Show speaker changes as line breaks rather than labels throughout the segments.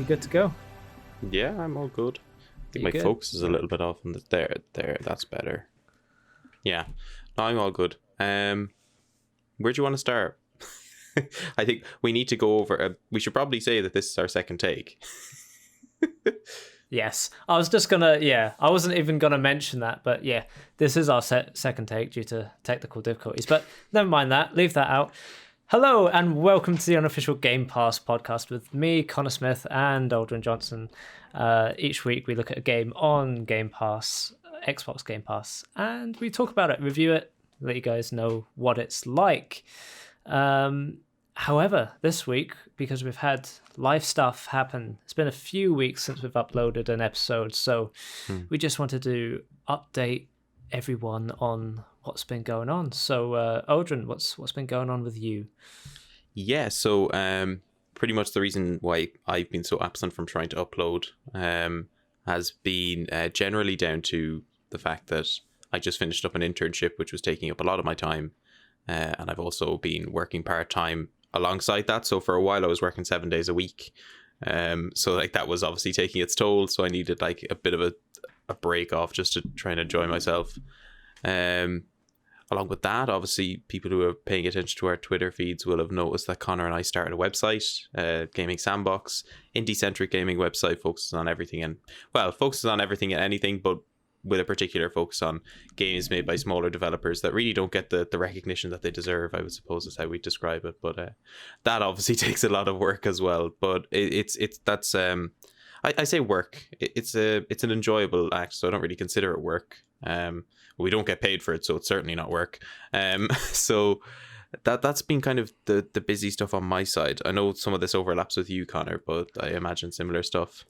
good to go?
Yeah, I'm all good. I think my
good?
focus is a little bit off on the there. That's better. Yeah, no, I'm all good. Where do you want to start? I think we need to go over. We should probably say that this is our second take.
Yes, I was just gonna. Yeah, I wasn't even gonna mention that, but yeah, this is our second take due to technical difficulties. But never mind that. Leave that out. Hello and welcome to the Unofficial Game Pass podcast with me, Connor Smith, and Odhrán Johnson. Each week we look at a game on Game Pass, Xbox Game Pass, and we talk about it, review it, let you guys know what it's like. However, this week, because we've had live stuff happen, it's been a few weeks since we've uploaded an episode, so we just wanted to update everyone on what's been going on. So, Odhrán, what's been going on with you?
Yeah, so pretty much the reason why I've been so absent from trying to upload has been generally down to the fact that I just finished up an internship, which was taking up a lot of my time, and I've also been working part-time alongside that. So for a while I was working 7 days a week, so like that was obviously taking its toll, so I needed like a bit of a break off just to try and enjoy myself. Along with that, obviously people who are paying attention to our Twitter feeds will have noticed that Conor and I started a website, Gaming Sandbox, indie-centric gaming website, focuses on everything and anything, but with a particular focus on games made by smaller developers that really don't get the recognition that they deserve, I would suppose is how we describe it. But that obviously takes a lot of work as well. But I say work. It's an enjoyable act, so I don't really consider it work. We don't get paid for it, so it's certainly not work. So that's been kind of the busy stuff on my side. I know some of this overlaps with you, Connor, but I imagine similar stuff.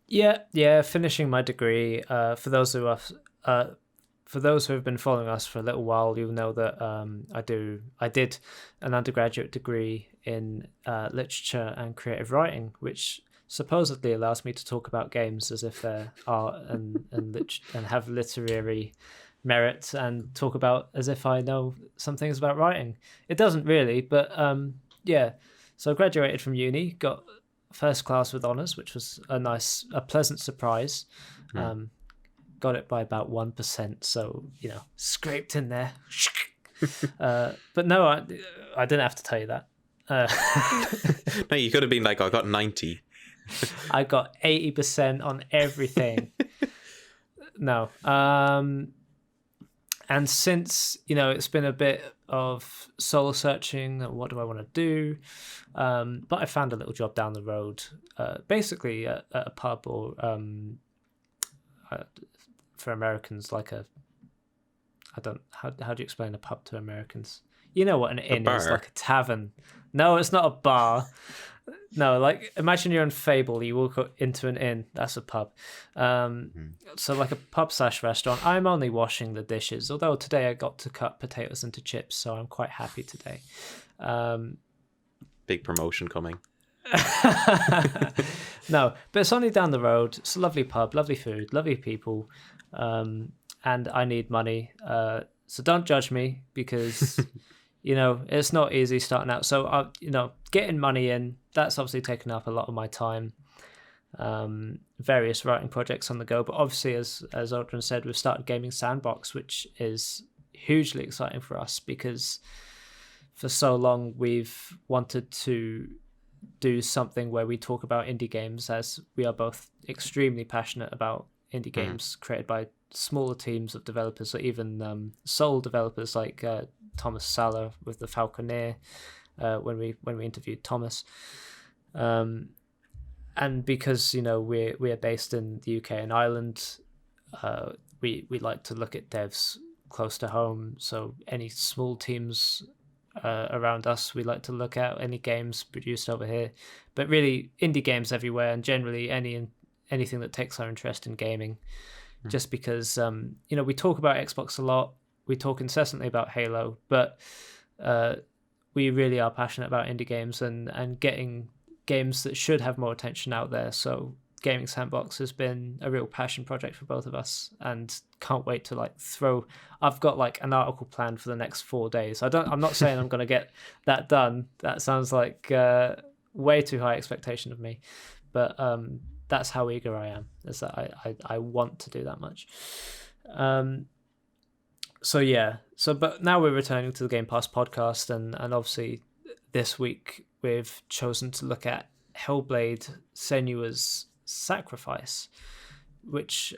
Yeah, finishing my degree. For those who have been following us for a little while, you'll know that I did an undergraduate degree in literature and creative writing, which supposedly allows me to talk about games as if they're art and have literary merit, and talk about as if I know some things about writing. It doesn't really, but yeah. So I graduated from uni, got first class with honours, which was a pleasant surprise. Got it by about 1%, so scraped in there. But no, I didn't have to tell you that.
No, you could have been like, I got 90.
I got 80% on everything. No. And since, it's been a bit of soul searching, what do I want to do? But I found a little job down the road, basically at a pub, or for Americans, like how do you explain a pub to Americans? You know what an inn is, like a tavern. No, it's not a bar. No, like imagine you're in Fable, you walk into an inn, that's a pub. So like a pub/restaurant. I'm only washing the dishes, although today I got to cut potatoes into chips, so I'm quite happy today.
Big promotion coming.
No, but it's only down the road. It's a lovely pub, lovely food, lovely people, and I need money. So don't judge me, because it's not easy starting out. So getting money in, that's obviously taken up a lot of my time. Various writing projects on the go, but obviously as Odhrán said, we've started Gaming Sandbox, which is hugely exciting for us, because for so long we've wanted to do something where we talk about indie games, as we are both extremely passionate about indie games created by smaller teams of developers, or even sole developers like Thomas Sala with the Falconeer, when we interviewed Thomas, and because we're based in the UK and Ireland, we like to look at devs close to home. So any small teams around us, we like to look at any games produced over here, but really indie games everywhere, and generally anything that takes our interest in gaming. Just because we talk about Xbox a lot, we talk incessantly about Halo, but we really are passionate about indie games and getting games that should have more attention out there. So Gaming Sandbox has been a real passion project for both of us, and can't wait to I've got an article planned for the next 4 days. I'm not saying I'm going to get that done. That sounds like way too high expectation of me, but that's how eager I am. Is that I want to do that much. So yeah. But now we're returning to the Game Pass podcast, and obviously this week we've chosen to look at Hellblade: Senua's Sacrifice, which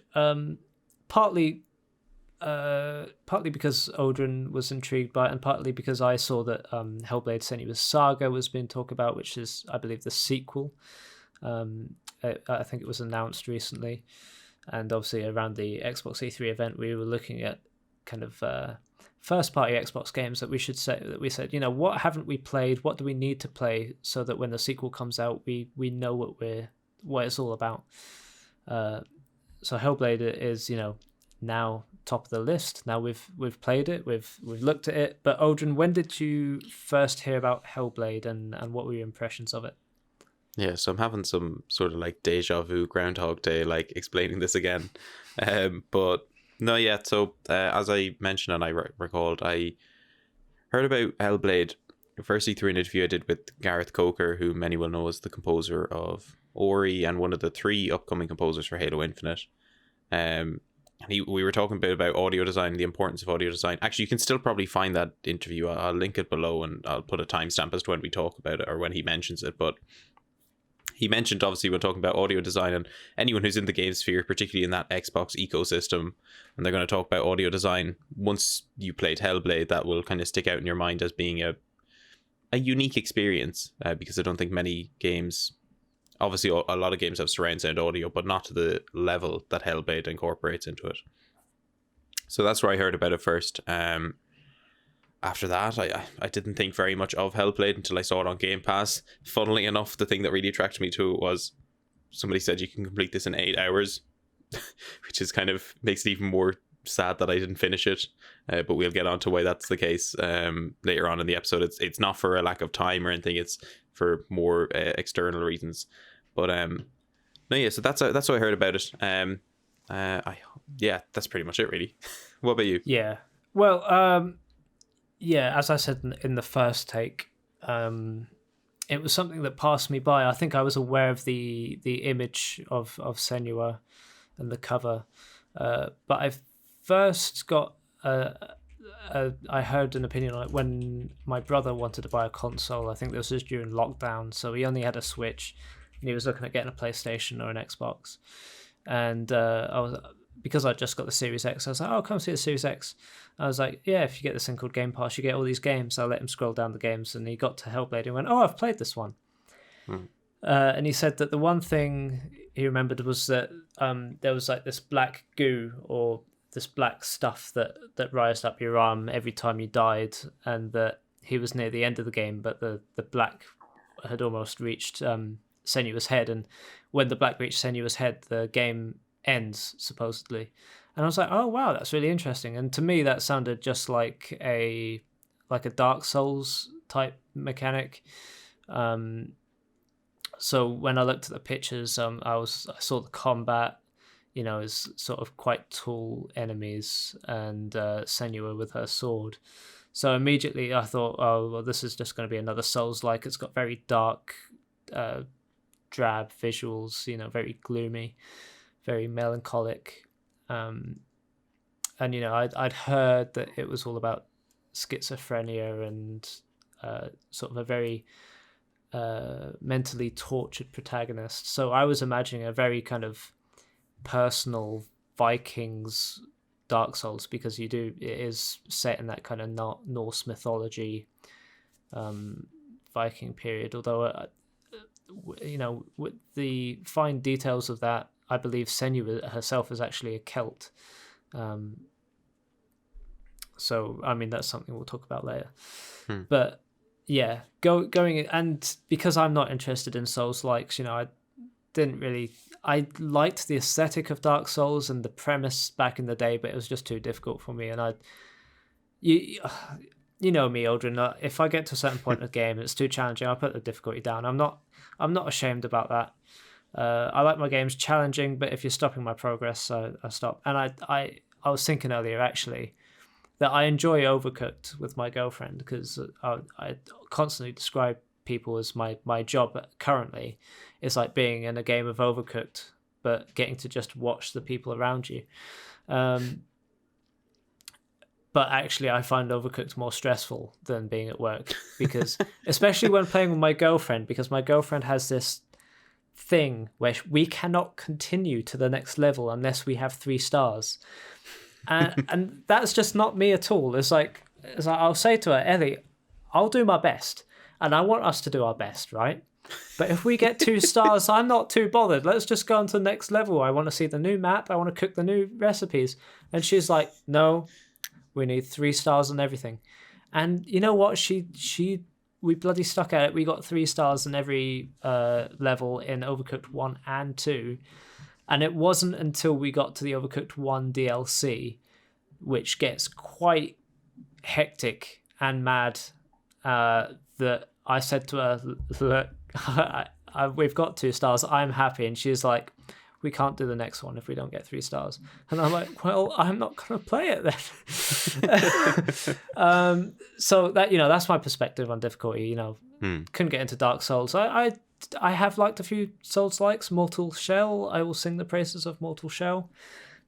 partly because Odhrán was intrigued by it, and partly because I saw that Hellblade: Senua's Saga was being talked about, which is, I believe, the sequel. I think it was announced recently, and obviously around the Xbox E3 event, we were looking at kind of first-party Xbox games that we said, what haven't we played? What do we need to play so that when the sequel comes out, we know what it's all about. So Hellblade is, now top of the list. Now we've played it, we've looked at it. But Odhrán, when did you first hear about Hellblade, and what were your impressions of it?
Yeah, so I'm having some sort of like deja vu Groundhog Day, like explaining this again. But no, yeah. So as I mentioned and I recalled, I heard about Hellblade firstly through an interview I did with Gareth Coker, who many will know as the composer of Ori and one of the 3 upcoming composers for Halo Infinite. We were talking a bit about audio design, the importance of audio design. Actually, you can still probably find that interview. I'll link it below, and I'll put a timestamp as to when we talk about it or when he mentions it. But he mentioned, obviously, when talking about audio design, and anyone who's in the game sphere, particularly in that Xbox ecosystem, and they're going to talk about audio design, once you played Hellblade, that will kind of stick out in your mind as being a unique experience, because I don't think many games, obviously a lot of games have surround sound audio, but not to the level that Hellblade incorporates into it. So that's where I heard about it first. After that, I didn't think very much of Hellblade until I saw it on Game Pass. Funnily enough, the thing that really attracted me to it was somebody said you can complete this in 8 hours, which is kind of makes it even more sad that I didn't finish it. But we'll get on to why that's the case later on in the episode. It's not for a lack of time or anything. It's for more external reasons. But no, yeah. So that's what I heard about it. That's pretty much it, really. What about you?
Yeah. Well, yeah, as I said in the first take, it was something that passed me by. I think I was aware of the image of Senua and the cover, but I first got I heard an opinion on it when my brother wanted to buy a console. I think this was during lockdown, so he only had a Switch, and he was looking at getting a PlayStation or an Xbox. And because I just got the Series X, I was like, "Oh, come see the Series X." I was like, "Yeah, if you get this thing called Game Pass, you get all these games." I let him scroll down the games, and he got to Hellblade and went, "Oh, I've played this one." And he said that the one thing he remembered was that there was like this black goo or this black stuff that rised up your arm every time you died, and that he was near the end of the game, but the black had almost reached Senua's head, and when the black reached Senua's head, the game ends, supposedly. And I was like, oh wow, that's really interesting. And to me that sounded just like a Dark Souls type mechanic. So when I looked at the pictures, I saw the combat, is sort of quite tall enemies, and Senua with her sword. So immediately I thought, oh well, this is just going to be another Souls-like. It's got very dark, drab visuals, very gloomy, very melancholic. And I'd heard that it was all about schizophrenia and sort of a very mentally tortured protagonist. So I was imagining a very kind of personal Vikings Dark Souls, because it is set in that kind of Norse mythology, Viking period. Although with the fine details of that, I believe Senua herself is actually a Celt. So I mean that's something we'll talk about later. But yeah, going and because I'm not interested in Souls-likes, I liked the aesthetic of Dark Souls and the premise back in the day, but it was just too difficult for me. And you know me, Odhrán. If I get to a certain point in the game and it's too challenging, I'll put the difficulty down. I'm not ashamed about that. I like my games challenging, but if you're stopping my progress, I stop. And I was thinking earlier actually that I enjoy Overcooked with my girlfriend, because I constantly describe people as my job currently. It's like being in a game of Overcooked, but getting to just watch the people around you. But actually, I find Overcooked more stressful than being at work, because especially when playing with my girlfriend, because my girlfriend has this thing where we cannot continue to the next level unless we have 3 stars. And that's just not me at all. It's like I'll say to her, Ellie, I'll do my best, and I want us to do our best, right? But if we get 2 stars, I'm not too bothered. Let's just go on to the next level. I want to see the new map. I want to cook the new recipes. And she's like, no, we need 3 stars on everything. And you know what? We bloody stuck at it. We got 3 stars in every level in Overcooked 1 and 2. And it wasn't until we got to the Overcooked 1 DLC, which gets quite hectic and mad, that I said to her, look, we've got 2 stars. I'm happy. And she's like, we can't do the next one if we don't get 3 stars. And I'm like, well, I'm not going to play it then. So that, that's my perspective on difficulty. Couldn't get into Dark Souls. I have liked a few Souls-likes. Mortal Shell, I will sing the praises of Mortal Shell.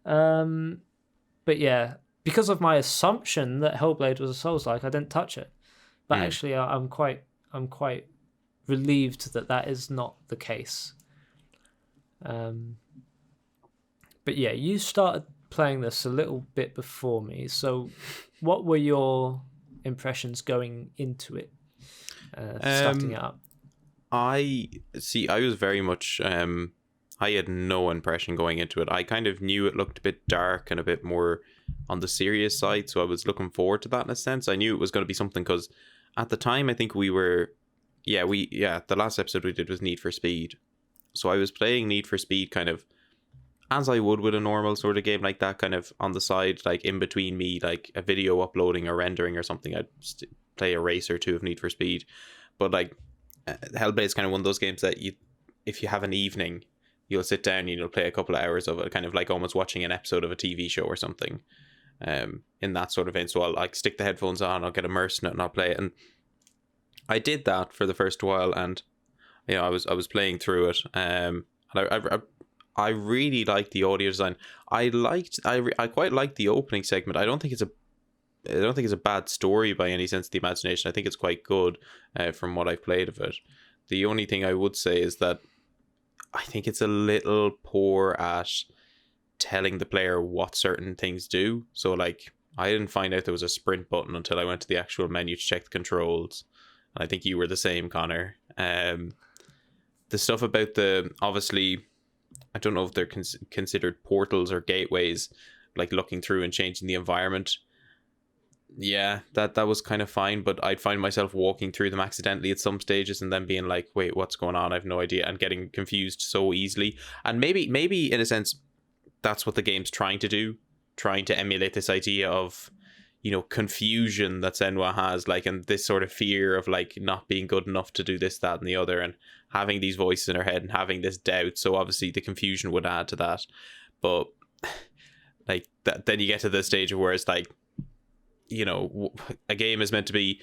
But yeah, because of my assumption that Hellblade was a Souls-like, I didn't touch it. But actually, I'm quite relieved that is not the case. But yeah, you started playing this a little bit before me. So what were your impressions going into it, starting it up?
I was very much, I had no impression going into it. I kind of knew it looked a bit dark and a bit more on the serious side, so I was looking forward to that in a sense. I knew it was going to be something, because at the time I think the last episode we did was Need for Speed. So I was playing Need for Speed kind of as I would with a normal sort of game like that, kind of on the side, like in between me, like a video uploading or rendering or something. I'd play a race or 2 of Need for Speed. But like Hellblade is kind of one of those games that if you have an evening, you'll sit down and you'll play a couple of hours of it, kind of like almost watching an episode of a TV show or something, in that sort of vein. So I'll like stick the headphones on, I'll get immersed in it and I'll play it. And I did that for the first while, and I was playing through it, and I really liked the audio design. I quite liked the opening segment. I don't think it's a bad story by any sense of the imagination. I think it's quite good, from what I've played of it. The only thing I would say is that I think it's a little poor at telling the player what certain things do. So like, I didn't find out there was a sprint button until I went to the actual menu to check the controls. And I think you were the same, Connor. The stuff about obviously, I don't know if they're considered portals or gateways, like looking through and changing the environment. Yeah, that was kind of fine, but I'd find myself walking through them accidentally at some stages and then being like, wait, what's going on? I have no idea, and getting confused so easily. And maybe in a sense, that's what the game's trying to do, trying to emulate this idea of, confusion that Senua has, like, and this sort of fear of like not being good enough to do this, that, and the other, and having these voices in her head and having this doubt. So obviously the confusion would add to that. But like that, then you get to the stage where it's like, a game is meant to be,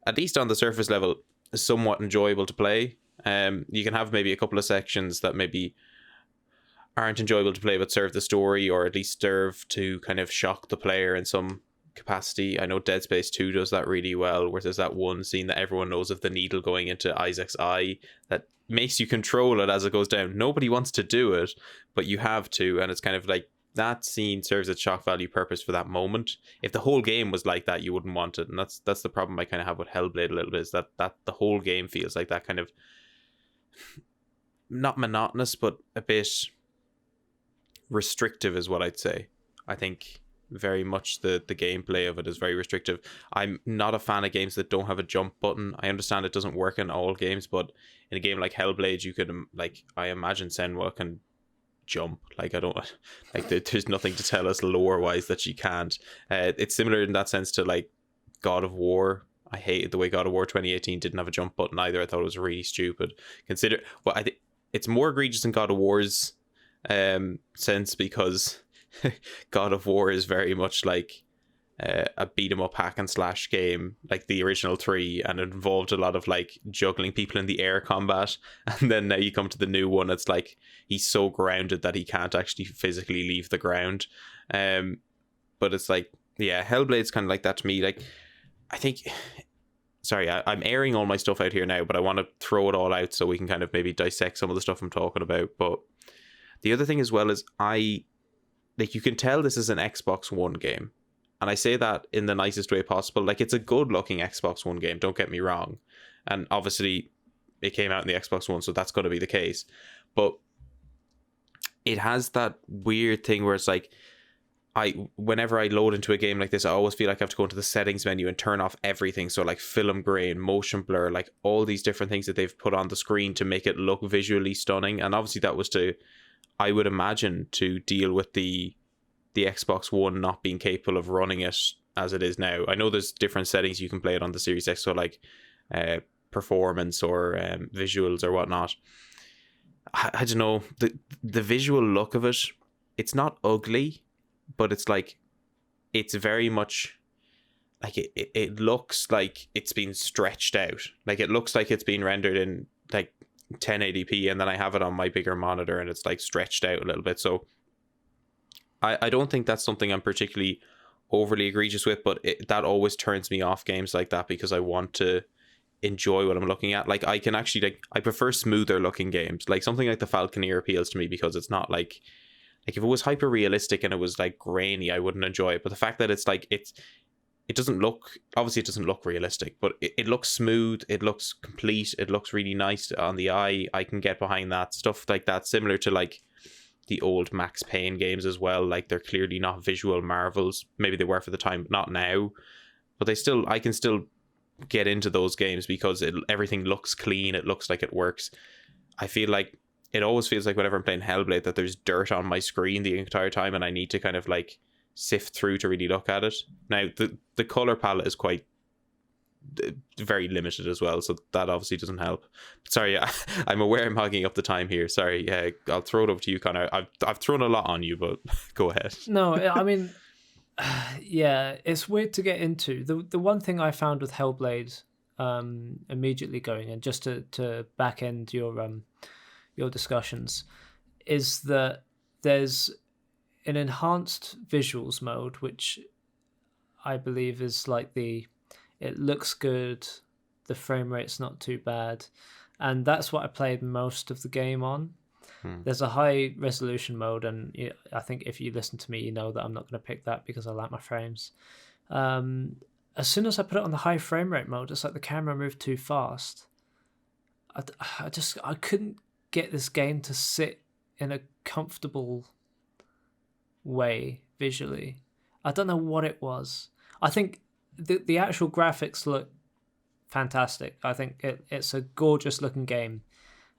at least on the surface level, somewhat enjoyable to play. You can have maybe a couple of sections that maybe aren't enjoyable to play but serve the story, or at least serve to kind of shock the player in some capacity. I know Dead Space 2 does that really well, where there's that one scene that everyone knows of, the needle going into Isaac's eye, that makes you control it as it goes down. Nobody wants to do it, but you have to, and it's kind of like, that scene serves its shock value purpose for that moment. If the whole game was like that, you wouldn't want it. And that's the problem I kind of have with Hellblade a little bit, is that the whole game feels like that, kind of not monotonous, but a bit restrictive is what I'd say. I think very much the gameplay of it is very restrictive. I'm not a fan of games that don't have a jump button. I understand it doesn't work in all games, but in a game like Hellblade, you could, like, I imagine Senua can jump. Like, I don't, like, there's nothing to tell us lore wise that she can't. It's similar in that sense to like God of War. I hated the way God of War 2018 didn't have a jump button either. I thought it was really stupid. I think it's more egregious in God of War's sense, because God of War is very much like a beat 'em up hack and slash game like the original 3, and it involved a lot of like juggling people in the air combat. And then now you come to the new one, it's like he's so grounded that he can't actually physically leave the ground. But it's like, yeah, Hellblade's kind of like that to me. Like, I think, sorry, I'm airing all my stuff out here now, but I want to throw it all out so we can kind of maybe dissect some of the stuff I'm talking about. But the other thing as well is like, you can tell this is an Xbox One game. And I say that in the nicest way possible. Like, it's a good looking Xbox One game, don't get me wrong. And obviously it came out in the Xbox One, so that's going to be the case. But it has that weird thing where it's like, whenever I load into a game like this, I always feel like I have to go into the settings menu and turn off everything. So like film grain, motion blur, like all these different things that they've put on the screen to make it look visually stunning. And obviously that was to, I would imagine, to deal with the Xbox One not being capable of running it as it is now. I know there's different settings you can play it on the Series X, so like performance or visuals or whatnot. I don't know, the visual look of it, it's not ugly, but it's like, it's very much like it looks like it's been stretched out. Like, it looks like it's been rendered in like 1080p, and then I have it on my bigger monitor and it's like stretched out a little bit. So I don't think that's something I'm particularly overly egregious with, but that always turns me off games like that, because I want to enjoy what I'm looking at. Like, I can actually, like, I prefer smoother looking games. Like, something like the Falconeer appeals to me because it's not like if it was hyper realistic and it was like grainy, I wouldn't enjoy it. But the fact that it's like, it doesn't look, obviously it doesn't look realistic, but it looks smooth, it looks complete, it looks really nice on the eye. I can get behind that stuff like that, similar to like the old Max Payne games as well. Like, they're clearly not visual marvels. Maybe they were for the time, but not now. But I can still get into those games because everything looks clean. It looks like it works. I feel like it always feels like whenever I'm playing Hellblade that there's dirt on my screen the entire time, and I need to kind of like sift through to really look at it. Now, the color palette is quite very limited as well, so that obviously doesn't help. Sorry, I'm aware I'm hogging up the time here. Sorry, I'll throw it over to you, Connor. I've thrown a lot on you, but go ahead.
No, I mean, yeah, it's weird to get into. The one thing I found with Hellblade, immediately going in, just to back end your discussions, is that there's an enhanced visuals mode, which I believe is like it looks good, the frame rate's not too bad, and that's what I played most of the game on. There's a high resolution mode, and I think if you listen to me, you know that I'm not going to pick that because I like my frames. As soon as I put it on the high frame rate mode, it's like the camera moved too fast. I couldn't get this game to sit in a comfortable way visually. I don't know what it was. I think the actual graphics look fantastic. I think it's a gorgeous looking game.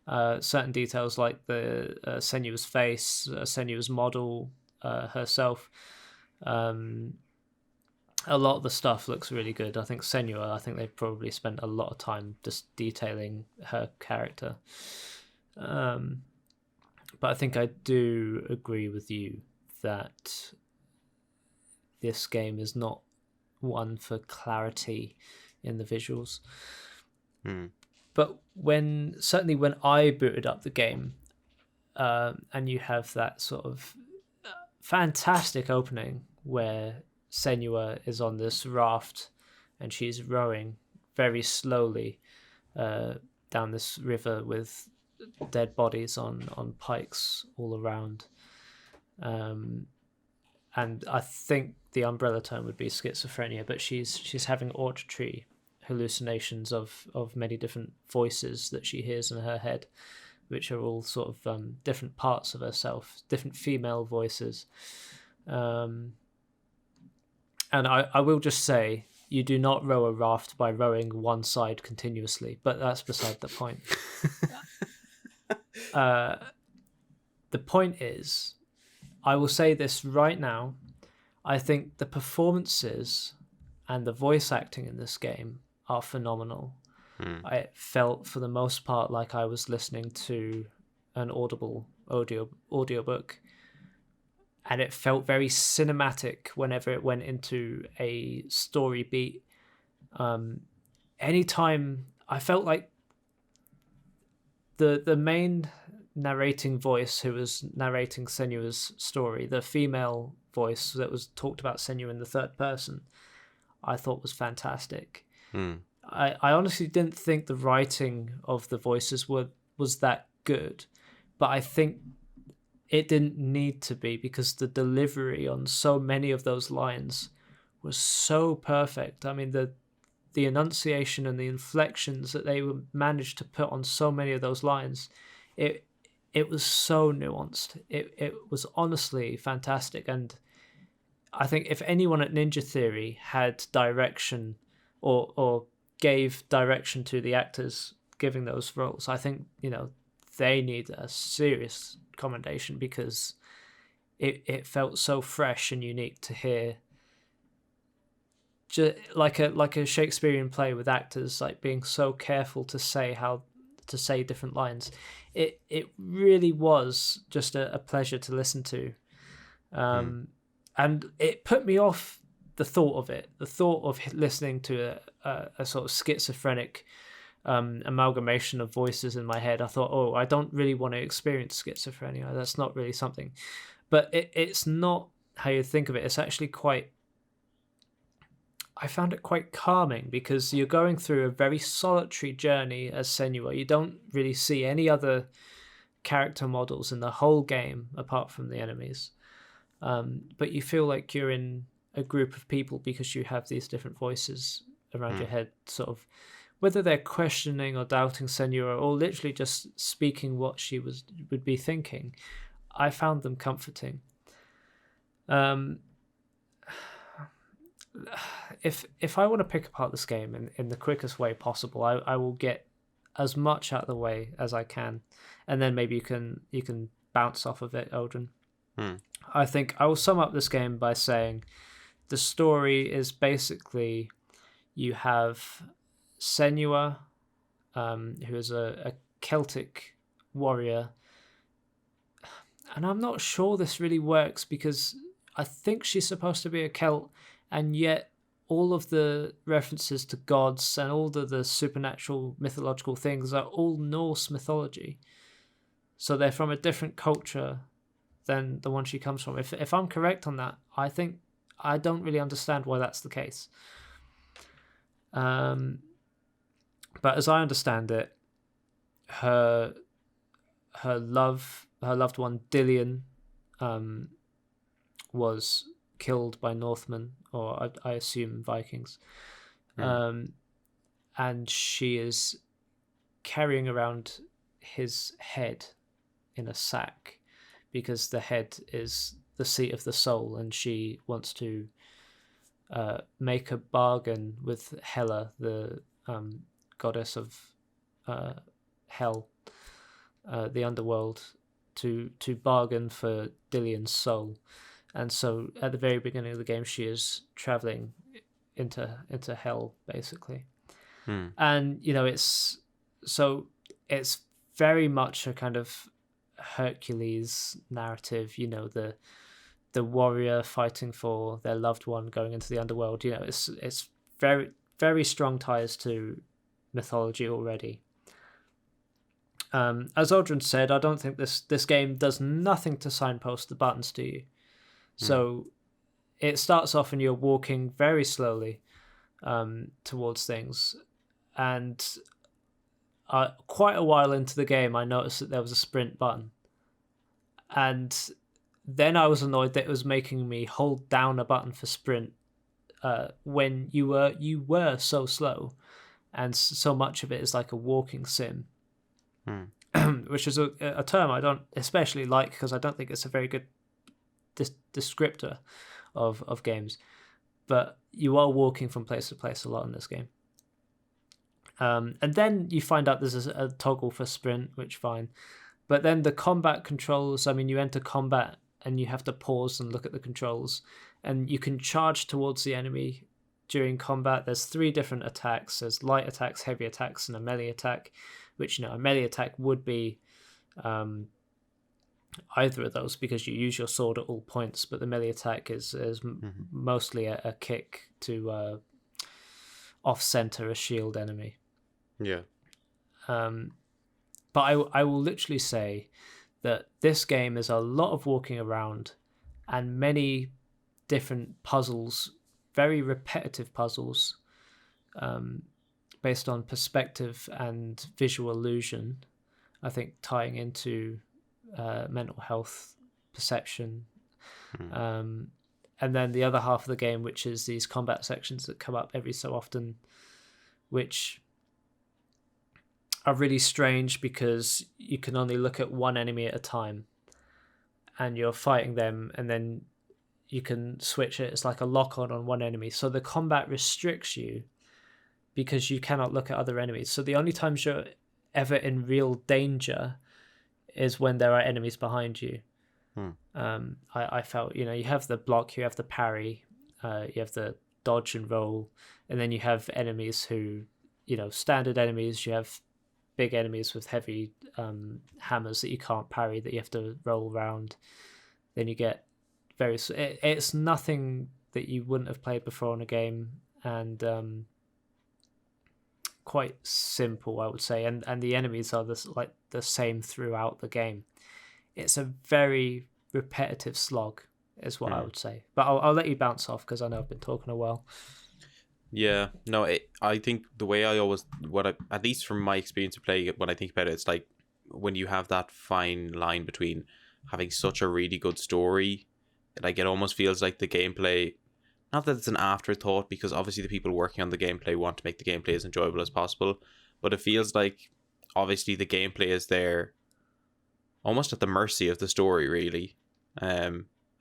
Certain details like the Senua's face, Senua's model herself, a lot of the stuff looks really good. I think they've probably spent a lot of time just detailing her character. But I think I do agree with you that this game is not one for clarity in the visuals. But when I booted up the game, and you have that sort of fantastic opening where Senua is on this raft and she's rowing very slowly down this river with dead bodies on pikes all around. And I think the umbrella term would be schizophrenia, but she's having auditory hallucinations of many different voices that she hears in her head, which are all sort of different parts of herself, different female voices. And I will just say, you do not row a raft by rowing one side continuously, but that's beside the point. The point is, I will say this right now, I think the performances and the voice acting in this game are phenomenal. I felt for the most part like I was listening to an Audible audiobook. and it felt very cinematic whenever it went into a story beat. Anytime I felt like the main narrating voice who was narrating Senua's story, the female voice that was talked about Senua in the third person, I thought was fantastic. I honestly didn't think the writing of the voices was that good, but I think it didn't need to be, because the delivery on so many of those lines was so perfect. I mean, the enunciation and the inflections that they managed to put on so many of those lines, it was so nuanced. It was honestly fantastic. And I think if anyone at Ninja Theory had direction or gave direction to the actors giving those roles, I think, they need a serious commendation, because it felt so fresh and unique to hear, just like a Shakespearean play with actors like being so careful to say different lines. It really was just a pleasure to listen to, and it put me off the thought of listening to a sort of schizophrenic amalgamation of voices in my head. I thought, oh, I don't really want to experience schizophrenia. That's not really something. But it's not how you think of it. It's actually I found it quite calming, because you're going through a very solitary journey as Senua. You don't really see any other character models in the whole game apart from the enemies. But you feel like you're in a group of people because you have these different voices around your head, sort of, whether they're questioning or doubting Senua, or literally just speaking what she would be thinking. I found them comforting. If I want to pick apart this game in the quickest way possible, I will get as much out of the way as I can, and then maybe you can bounce off of it, Odhrán. I think I will sum up this game by saying the story is basically, you have Senua, who is a Celtic warrior, and I'm not sure this really works, because I think she's supposed to be a Celt, and yet all of the references to gods and all the supernatural mythological things are all Norse mythology. So they're from a different culture than the one she comes from. If I'm correct on that, I think I don't really understand why that's the case. But as I understand it, her loved one Dillion was killed by Northmen, or I assume Vikings, and she is carrying around his head in a sack, because the head is the seat of the soul, and she wants to make a bargain with Hela, the goddess of hell, the underworld, to bargain for Dillion's soul. And so at the very beginning of the game, she is traveling into hell, basically. And it's very much a kind of Hercules narrative. The warrior fighting for their loved one going into the underworld. It's very, very strong ties to mythology already. As Odhrán said, I don't think this game does nothing to signpost the buttons to you. So it starts off and you're walking very slowly towards things, and quite a while into the game I noticed that there was a sprint button, and then I was annoyed that it was making me hold down a button for sprint when you were so slow, and so much of it is like a walking sim. Which is a term I don't especially like, because I don't think it's a very good descriptor of games, but you are walking from place to place a lot in this game. And then you find out there's a toggle for sprint, which fine, but then the combat controls, I mean, you enter combat and you have to pause and look at the controls, and you can charge towards the enemy during combat. There's 3 different attacks. There's light attacks, heavy attacks, and a melee attack, which a melee attack would be either of those because you use your sword at all points, but the melee attack is mostly a kick to off center a shield enemy.
Yeah.
But I will literally say that this game is a lot of walking around and many different puzzles, very repetitive puzzles, based on perspective and visual illusion. I think tying into mental health perception. And then the other half of the game, which is these combat sections that come up every so often, which are really strange because you can only look at one enemy at a time and you're fighting them, and then you can switch it. It's like a lock-on on one enemy. So the combat restricts you because you cannot look at other enemies. So the only times you're ever in real danger is when there are enemies behind you. I felt, you have the block, you have the parry, you have the dodge and roll, and then you have enemies who, standard enemies. You have big enemies with heavy hammers that you can't parry, that you have to roll around. Then you get various. It's nothing that you wouldn't have played before in a game, and quite simple, I would say. And the enemies are the same throughout the game. It's a very repetitive slog, is what I would say. But I'll let you bounce off because I know I've been talking a while.
Yeah, no, I think the way at least from my experience of playing it, when I think about it, it's like when you have that fine line between having such a really good story, like it almost feels like the gameplay, not that it's an afterthought, because obviously the people working on the gameplay want to make the gameplay as enjoyable as possible, but it feels like obviously the gameplay is there almost at the mercy of the story, really.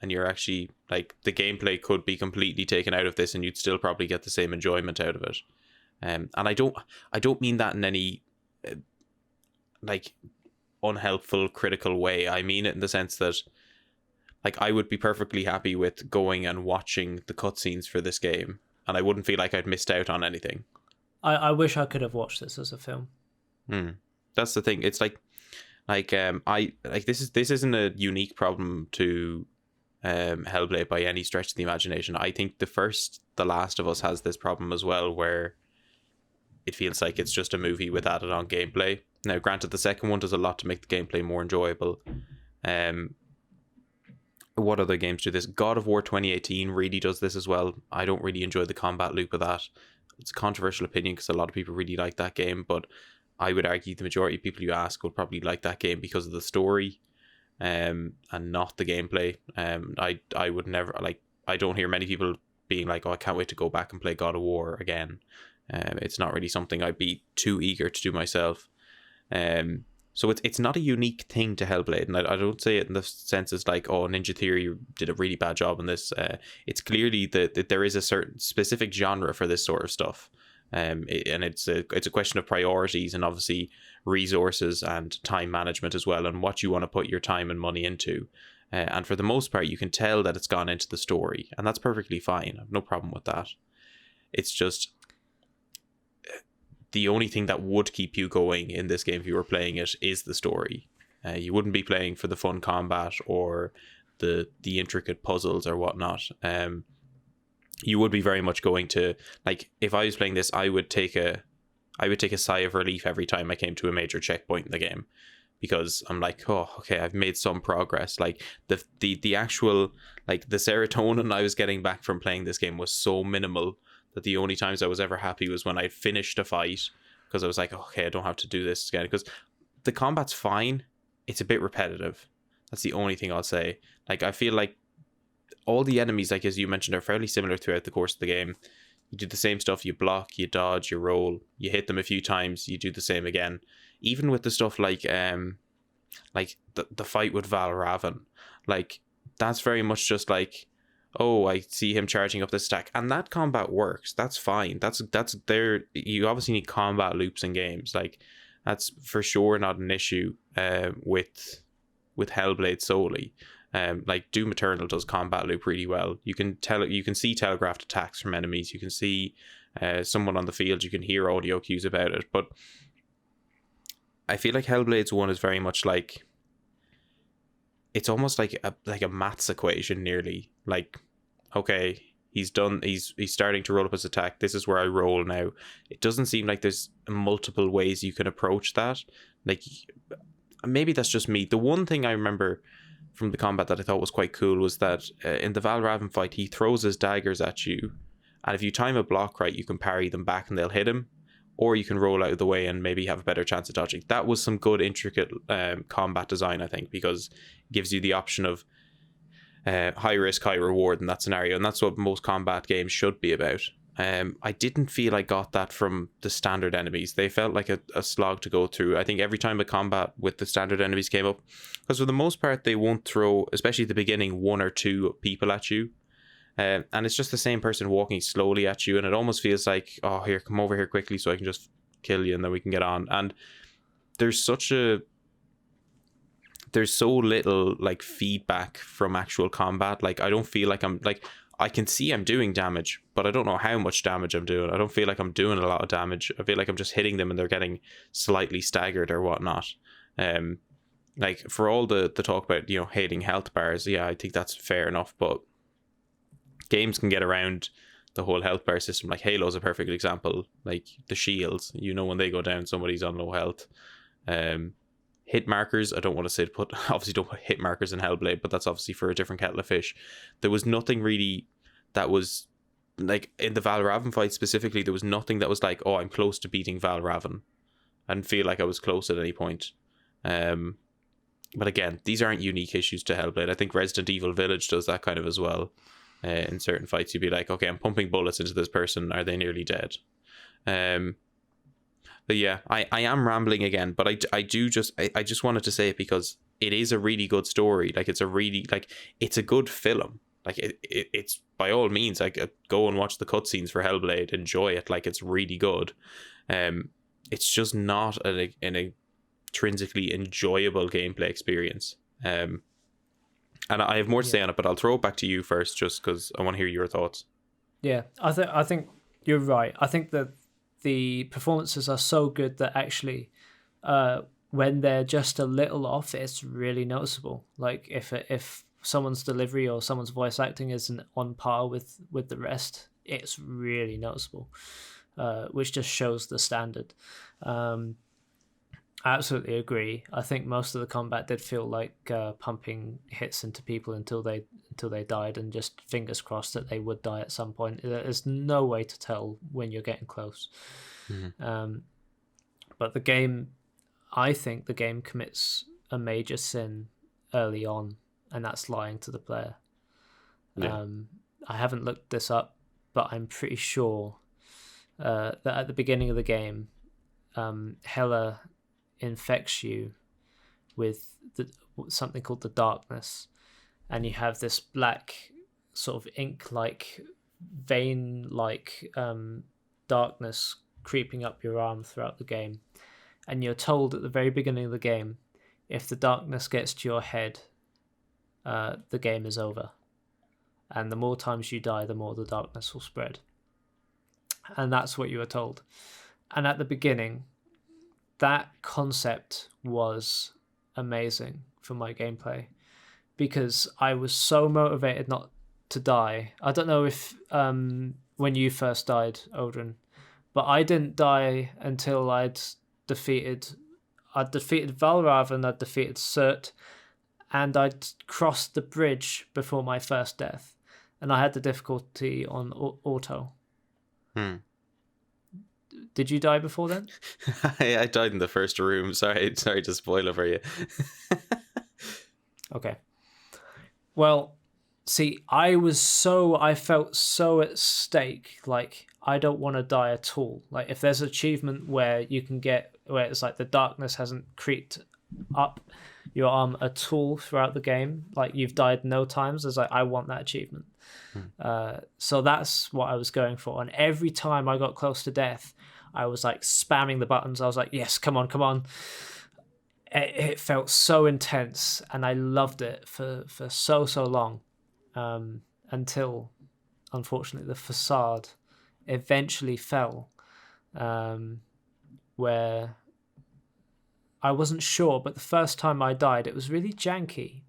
And you're actually, like, the gameplay could be completely taken out of this and you'd still probably get the same enjoyment out of it. And I don't mean that in any like unhelpful, critical way. I mean it in the sense that, like, I would be perfectly happy with going and watching the cutscenes for this game, and I wouldn't feel like I'd missed out on anything.
I wish I could have watched this as a film.
That's the thing. It's this isn't a unique problem to Hellblade by any stretch of the imagination. I think The Last of Us has this problem as well, where it feels like it's just a movie with added on gameplay. Now, granted, the second one does a lot to make the gameplay more enjoyable. What other games do this? God of War 2018 really does this as well. I don't really enjoy the combat loop of that. It's a controversial opinion because a lot of people really like that game, but I would argue the majority of people you ask will probably like that game because of the story, and not the gameplay. I would never, I don't hear many people being like, oh, I can't wait to go back and play God of War again. It's not really something I'd be too eager to do myself. So it's not a unique thing to Hellblade, and I don't say it in the sense as like, oh, Ninja Theory did a really bad job on this. It's clearly that there is a certain specific genre for this sort of stuff, and it's a question of priorities and obviously resources and time management as well, and what you want to put your time and money into. And for the most part, you can tell that it's gone into the story, and that's perfectly fine. I have no problem with that. It's just the only thing that would keep you going in this game if you were playing it is the story. You wouldn't be playing for the fun combat or the intricate puzzles or whatnot. You would be very much going to, like, if I was playing this, I would take a sigh of relief every time I came to a major checkpoint in the game, because I'm like, oh, okay, I've made some progress. Like the actual, like, the serotonin I was getting back from playing this game was so minimal that the only times I was ever happy was when I finished a fight, because I was like, okay, I don't have to do this again. Because the combat's fine, it's a bit repetitive. That's the only thing I'll say. Like, I feel like all the enemies, like as you mentioned, are fairly similar throughout the course of the game. You do the same stuff, you block, you dodge, you roll, you hit them a few times, you do the same again. Even with the stuff like the fight with Val Raven, like, that's very much just like, oh, I see him charging up the stack, and that combat works. That's fine. That's there. You obviously need combat loops in games. Like, that's for sure not an issue with Hellblade solely. Like, Doom Eternal does combat loop really well. You can see telegraphed attacks from enemies. You can see someone on the field. You can hear audio cues about it. But I feel like Hellblade's one is very much like, it's almost like a maths equation nearly. Like, okay, he's done. He's starting to roll up his attack. This is where I roll now. It doesn't seem like there's multiple ways you can approach that. Like, maybe that's just me. The one thing I remember from the combat that I thought was quite cool was that in the Valravan fight, he throws his daggers at you, and if you time a block right, you can parry them back and they'll hit him, or you can roll out of the way and maybe have a better chance of dodging. That was some good intricate combat design, I think, because it gives you the option of high risk, high reward in that scenario, and that's what most combat games should be about. I didn't feel I got that from the standard enemies. They felt like a slog to go through. I think every time a combat with the standard enemies came up, because for the most part they won't throw, especially at the beginning, one or two people at you. And it's just the same person walking slowly at you, and it almost feels like, oh, here, come over here quickly so I can just kill you and then we can get on. And there's so little like feedback from actual combat. Like, I don't feel like I'm like, I can see I'm doing damage, but I don't know how much damage I'm doing. I don't feel like I'm doing a lot of damage. I feel like I'm just hitting them and they're getting slightly staggered or whatnot. Like, for all the talk about, hating health bars, yeah, I think that's fair enough, but games can get around the whole health bar system. Like, Halo's a perfect example. Like, the shields, when they go down, somebody's on low health. Hit markers, I don't want to say to put, obviously don't put hit markers in Hellblade, but that's obviously for a different kettle of fish. There was nothing really that was, like, in the Valravan fight specifically, there was nothing that was like, oh, I'm close to beating Valravan. I didn't feel like I was close at any point. But again, these aren't unique issues to Hellblade. I think Resident Evil Village does that kind of as well. In certain fights, you'd be like, okay, I'm pumping bullets into this person. Are they nearly dead? But yeah, I am rambling again, but I just wanted to say it because it is a really good story. Like, it's a good film. Like, it's by all means, like, go and watch the cutscenes for Hellblade, enjoy it. Like, it's really good. It's just not an intrinsically enjoyable gameplay experience. And I have more to say on it, but I'll throw it back to you first, just because I want to hear your thoughts.
Yeah, I think you're right. I think that the performances are so good that actually, when they're just a little off, it's really noticeable. Like, if someone's delivery or someone's voice acting isn't on par with the rest, it's really noticeable, which just shows the standard. I absolutely agree. I think most of the combat did feel like pumping hits into people until they died, and just fingers crossed that they would die at some point. There's no way to tell when you're getting close. Mm-hmm. But I think the game commits a major sin early on, and that's lying to the player. Yeah. I haven't looked this up, but I'm pretty sure that at the beginning of the game, Hela infects you with something called the darkness, and you have this black sort of ink-like, vein-like darkness creeping up your arm throughout the game, and you're told at the very beginning of the game, if the darkness gets to your head, the game is over, and the more times you die, the more the darkness will spread. And that's what you were told. And at the beginning, that concept was amazing for my gameplay, because I was so motivated not to die. I don't know if when you first died, Odhrán, but I didn't die until I'd defeated Valravan, I'd defeated Surt, and I'd crossed the bridge before my first death, and I had the difficulty on auto. Did you die before then?
I died in the first room. Sorry to spoil it for you.
Okay. Well, see, I felt so at stake. Like, I don't want to die at all. Like, if there's an achievement where you can get, where it's like the darkness hasn't creeped up your arm at all throughout the game, like you've died no times, it's like, I want that achievement. So that's what I was going for. And every time I got close to death, I was like spamming the buttons. I was like, yes, come on. It felt so intense, and I loved it for so long, until, unfortunately, the facade eventually fell, where I wasn't sure, but the first time I died, it was really janky.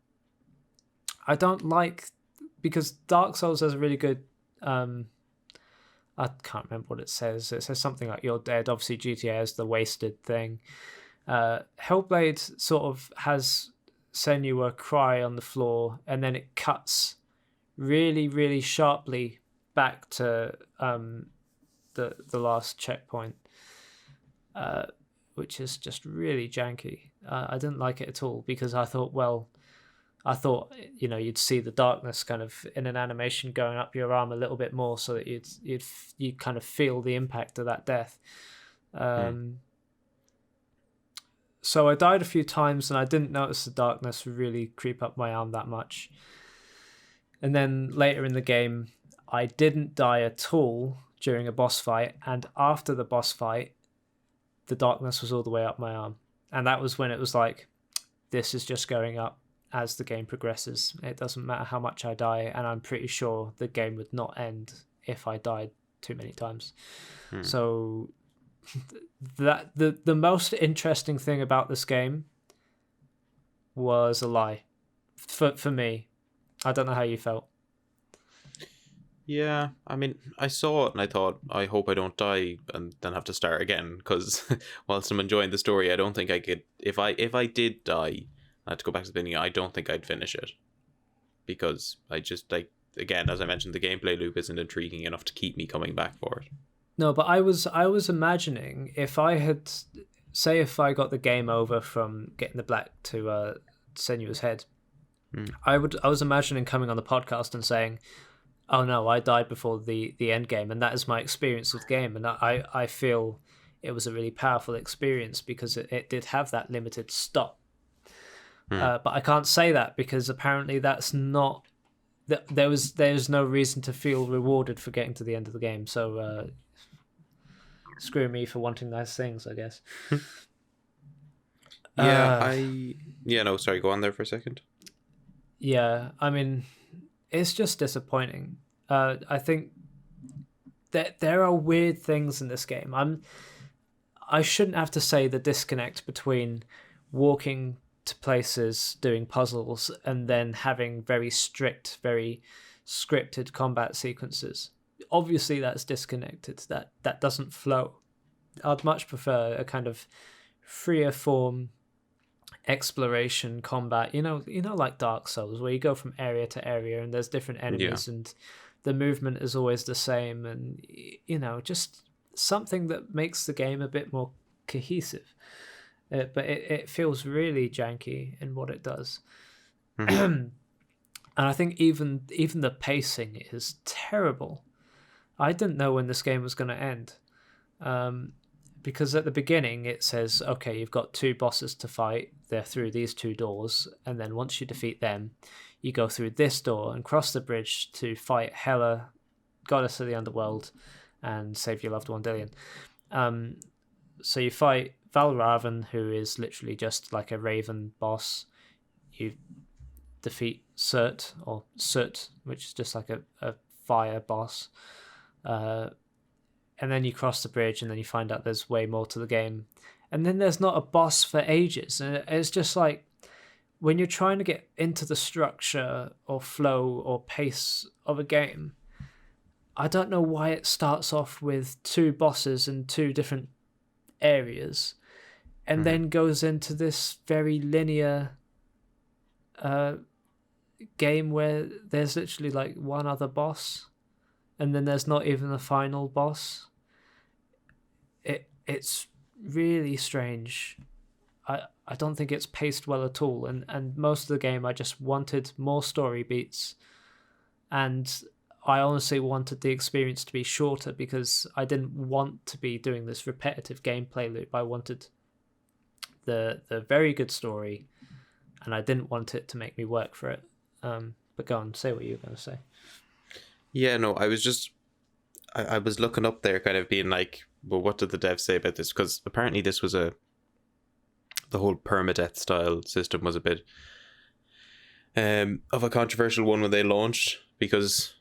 I don't like, because Dark Souls has a really good I can't remember what it says. It says something like "You're dead." Obviously, GTA has the wasted thing. Hellblade sort of has Senua cry on the floor, and then it cuts really, really sharply back to the last checkpoint, which is just really janky. I didn't like it at all because I thought, you'd see the darkness kind of in an animation going up your arm a little bit more, so that you'd kind of feel the impact of that death. So I died a few times, and I didn't notice the darkness really creep up my arm that much. And then later in the game, I didn't die at all during a boss fight, and after the boss fight, the darkness was all the way up my arm. And that was when it was like, this is just going up as the game progresses. It doesn't matter how much I die, and I'm pretty sure the game would not end if I died too many times. So that the most interesting thing about this game was a lie for me. I don't know how you felt.
Yeah, I mean, I saw it and I thought, I hope I don't die and then have to start again, because whilst I'm enjoying the story, I don't think I could, if I did die, I had to go back to the beginning, I don't think I'd finish it, because I just, like, again, as I mentioned, the gameplay loop isn't intriguing enough to keep me coming back for it.
No, but I was imagining if I got the game over from getting the black to Senua's head, I was imagining coming on the podcast and saying, oh no, I died before the end game, and that is my experience with the game, and I feel it was a really powerful experience because it did have that limited stop. But I can't say that because apparently that's not there's no reason to feel rewarded for getting to the end of the game. So screw me for wanting nice things, I guess.
Sorry, go on there for a second.
Yeah, I mean, it's just disappointing. I think that there are weird things in this game. I shouldn't have to say the disconnect between walking to places, doing puzzles, and then having very strict, very scripted combat sequences. Obviously, that's disconnected. That doesn't flow. I'd much prefer a kind of freer form exploration combat. Like Dark Souls, where you go from area to area and there's different enemies and the movement is always the same, and just something that makes the game a bit more cohesive. But it feels really janky in what it does. And I think even the pacing is terrible. I didn't know when this game was going to end, because at the beginning it says, okay, you've got 2 bosses to fight. They're through these 2 doors, and then once you defeat them, you go through this door and cross the bridge to fight Hela, goddess of the underworld, and save your loved one Dillion. So you fight Valravan, who is literally just like a raven boss. You defeat Surt, which is just like a fire boss. And then you cross the bridge, and then you find out there's way more to the game. And then there's not a boss for ages. And it's just like, when you're trying to get into the structure or flow or pace of a game, I don't know why it starts off with 2 bosses in 2 different areas and then goes into this very linear game where there's literally like one other boss, and then there's not even a final boss. It's really strange. I don't think it's paced well at all, and most of the game I just wanted more story beats, and I honestly wanted the experience to be shorter because I didn't want to be doing this repetitive gameplay loop. I wanted the very good story, and I didn't want it to make me work for it. But go on, say what you were going to say.
Yeah, no, I was looking up there, kind of being like, well, what did the devs say about this? Because apparently this was the whole permadeath style system was a bit of a controversial one when they launched, because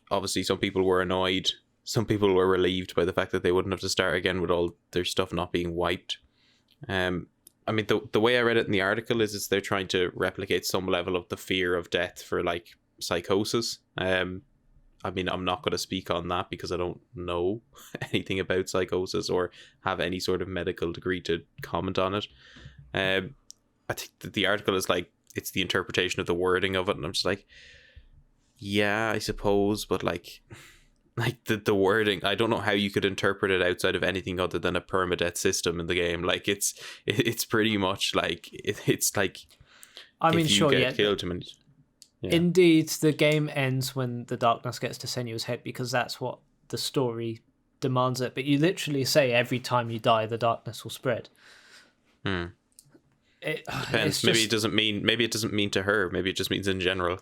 obviously some people were annoyed, some people were relieved by the fact that they wouldn't have to start again with all their stuff not being wiped. I mean, the way I read it in the article is they're trying to replicate some level of the fear of death for like psychosis. I mean, I'm not going to speak on that because I don't know anything about psychosis or have any sort of medical degree to comment on it. I think that the article is like, it's the interpretation of the wording of it, and I'm just like, yeah, I suppose, but like the wording, I don't know how you could interpret it outside of anything other than a permadeath system in the game. Like it's pretty much like it's like,
I mean,
if you
sure,
get
yeah.
killed, yeah.
Indeed, the game ends when the darkness gets to Senua's head because that's what the story demands it. But you literally say every time you die, the darkness will spread.
It depends. Maybe it doesn't mean. Maybe it doesn't mean to her. Maybe it just means in general.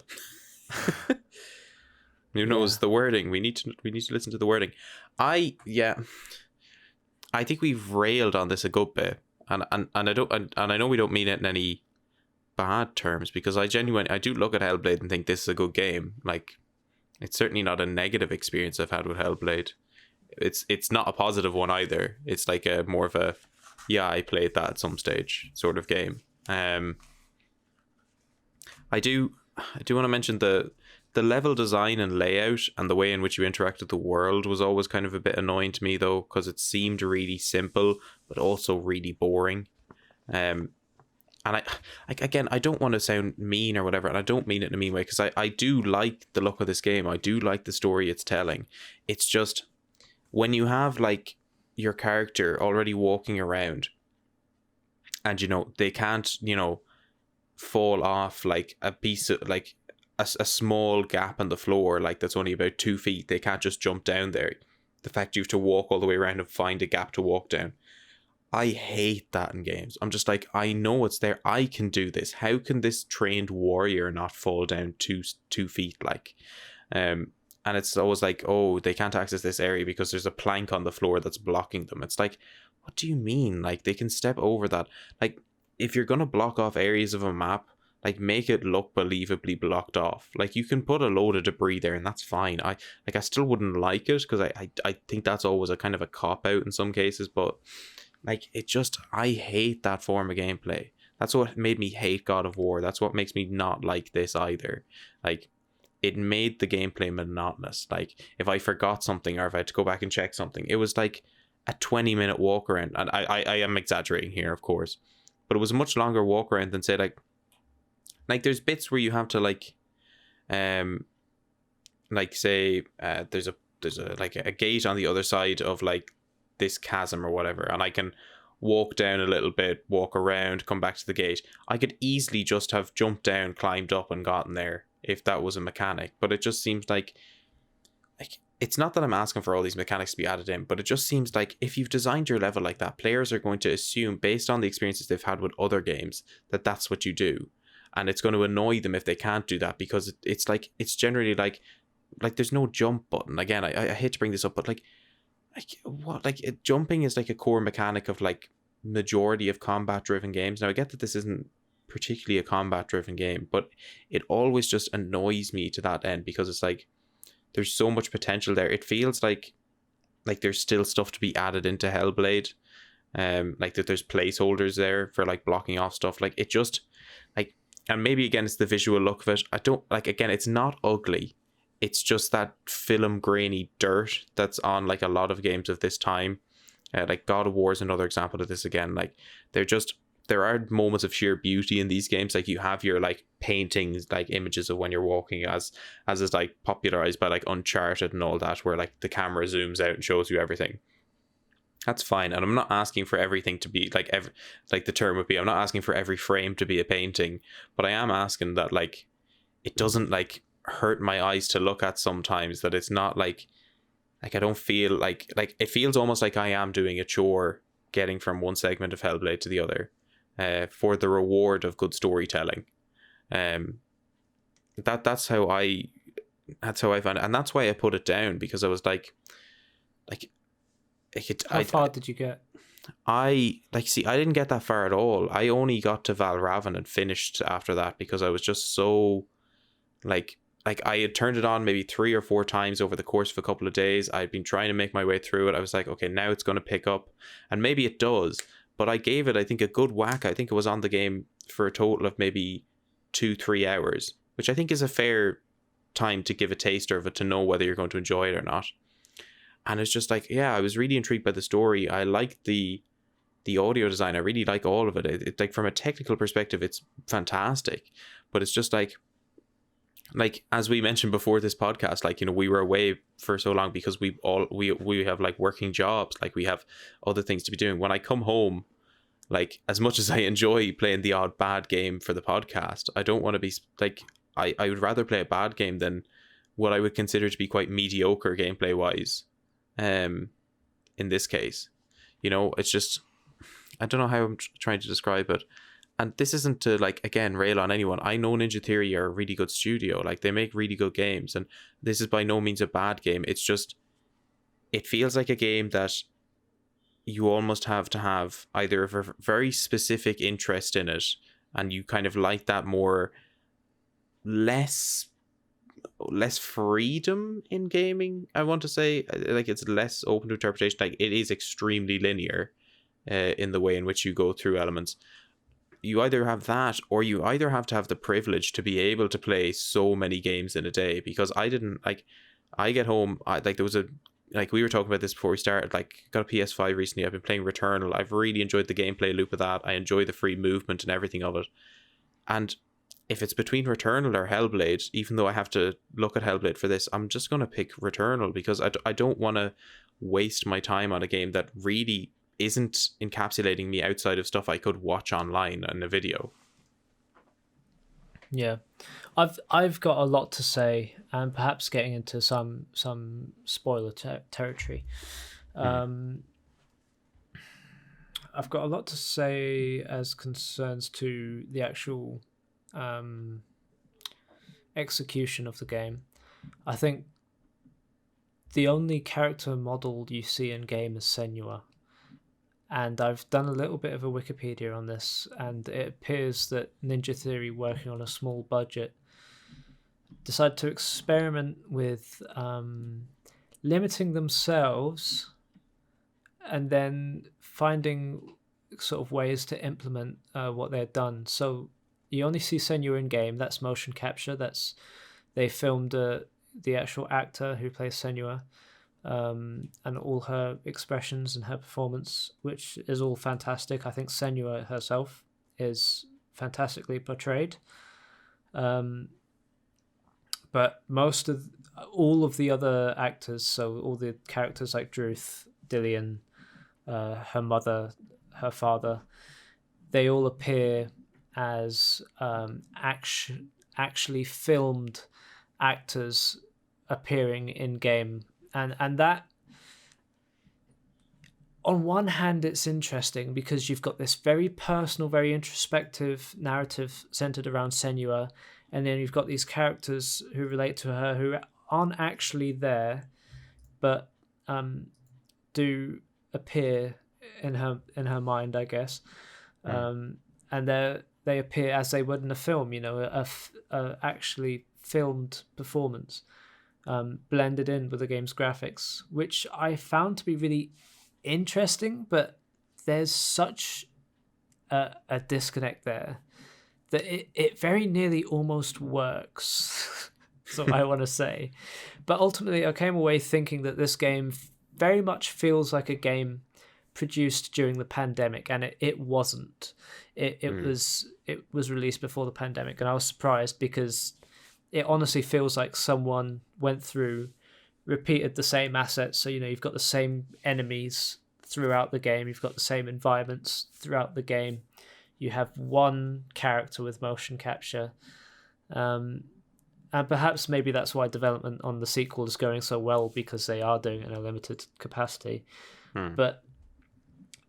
Who knows the wording? We need to listen to the wording. I think we've railed on this a good bit, and I know we don't mean it in any bad terms, because I do look at Hellblade and think this is a good game. Like, it's certainly not a negative experience I've had with Hellblade. It's not a positive one either. It's like a more of a, yeah, I played that at some stage sort of game. I do want to mention the level design and layout and the way in which you interact with the world was always kind of a bit annoying to me, though, because it seemed really simple but also really boring. And I don't want to sound mean or whatever, and I don't mean it in a mean way, because I do like the look of this game. I do like the story it's telling. It's just, when you have like your character already walking around and, you know, they can't, you know, fall off like a piece of like a small gap in the floor, like that's only about 2 feet. They can't just jump down there. The fact you have to walk all the way around and find a gap to walk down, I hate that in games. I'm just like, I know it's there. I can do this. How can this trained warrior not fall down 2 feet? Like, and it's always like, oh, they can't access this area because there's a plank on the floor that's blocking them. It's like, what do you mean? Like, they can step over that. Like, if you're gonna block off areas of a map, like, make it look believably blocked off. Like, you can put a load of debris there and that's fine. I still wouldn't like it, because I think that's always a kind of a cop out in some cases, but like, it just, I hate that form of gameplay. That's what made me hate God of War. That's what makes me not like this either. Like, it made the gameplay monotonous. Like, if I forgot something or if I had to go back and check something, it was like a 20-minute walk around. And I am exaggerating here, of course, but it was a much longer walk around than, say, like there's bits where you have to like say there's a like a gate on the other side of like this chasm or whatever, and I can walk down a little bit, walk around, come back to the gate. I could easily just have jumped down, climbed up, and gotten there if that was a mechanic. But it just seems like it's not that I'm asking for all these mechanics to be added in, but it just seems like if you've designed your level like that, players are going to assume, based on the experiences they've had with other games, that that's what you do. And it's going to annoy them if they can't do that, because it's like, it's generally like there's no jump button. Again, I hate to bring this up, but jumping is like a core mechanic of like majority of combat driven games. Now, I get that this isn't particularly a combat driven game, but it always just annoys me to that end, because it's like, there's so much potential there. It feels like there's still stuff to be added into Hellblade. Like that there's placeholders there for like blocking off stuff. Like, it just like, and maybe again it's the visual look of it. I don't like, again, it's not ugly. It's just that film grainy dirt that's on like a lot of games of this time. Like God of War is another example of this again. Like, there are moments of sheer beauty in these games. Like, you have your like paintings, like images of when you're walking, as is like popularized by like Uncharted and all that, where like the camera zooms out and shows you everything. That's fine, and I'm not asking for everything to be like the term would be, I'm not asking for every frame to be a painting, but I am asking that like it doesn't like hurt my eyes to look at sometimes, that it's not like I don't feel like it feels almost like I am doing a chore getting from one segment of Hellblade to the other, for the reward of good storytelling. That's how I found it, and that's why I put it down, because I was like
how far did you get?
I didn't get that far at all. I only got to Valravn and finished after that, because I was just so like I had turned it on maybe 3 or 4 times over the course of a couple of days. I'd been trying to make my way through it. I was like, okay, now it's going to pick up, and maybe it does, but I gave it, I think, a good whack. I think it was on the game for a total of maybe 2-3 hours, which I think is a fair time to give a taster of it to know whether you're going to enjoy it or not. And it's just like, yeah, I was really intrigued by the story. I liked the audio design. I really like all of it. It like, from a technical perspective, it's fantastic. But it's just like as we mentioned before this podcast, like, you know, we were away for so long because we have like working jobs, like we have other things to be doing. When I come home, like, as much as I enjoy playing the odd bad game for the podcast, I don't want to be like, I would rather play a bad game than what I would consider to be quite mediocre gameplay wise. In this case, you know, it's just, I don't know how I'm trying to describe it. And this isn't to, like, again, rail on anyone. I know Ninja Theory are a really good studio. Like, they make really good games. And this is by no means a bad game. It's just, it feels like a game that you almost have to have either a very specific interest in it, and you kind of like that more, less freedom in gaming, I want to say. Like, it's less open to interpretation. Like, it is extremely linear in the way in which you go through elements. You either have that, or you either have to have the privilege to be able to play so many games in a day. Because I didn't, like, I get home, there was a, like, we were talking about this before we started, like, got a PS5 recently. I've been playing Returnal. I've really enjoyed the gameplay loop of that. I enjoy the free movement and everything of it. And if it's between Returnal or Hellblade, even though I have to look at Hellblade for this, I'm just going to pick Returnal, because I don't want to waste my time on a game that really isn't encapsulating me outside of stuff I could watch online in a video.
Yeah, I've got a lot to say, and perhaps getting into some spoiler territory. I've got a lot to say as concerns to the actual execution of the game. I think the only character model you see in game is Senua. And I've done a little bit of a Wikipedia on this, and it appears that Ninja Theory, working on a small budget, decided to experiment with limiting themselves and then finding sort of ways to implement what they'd done. So you only see Senua in game. That's motion capture. They filmed the actual actor who plays Senua. And all her expressions and her performance, which is all fantastic. I think Senua herself is fantastically portrayed. But all of the other actors, so all the characters like Druth, Dillian, her mother, her father, they all appear as actually filmed actors appearing in game. And that, on one hand, it's interesting because you've got this very personal, very introspective narrative centered around Senua, and then you've got these characters who relate to her who aren't actually there, but do appear in her mind, I guess. And they appear as they would in a film, you know, a actually filmed performance. Blended in with the game's graphics, which I found to be really interesting, but there's such a disconnect there that it very nearly almost works. So I want to say, but ultimately I came away thinking that this game very much feels like a game produced during the pandemic, and it wasn't. It was released before the pandemic, and I was surprised because it honestly feels like someone went through, repeated the same assets. So, you know, you've got the same enemies throughout the game. You've got the same environments throughout the game. You have one character with motion capture. And perhaps maybe that's why development on the sequel is going so well, because they are doing it in a limited capacity. But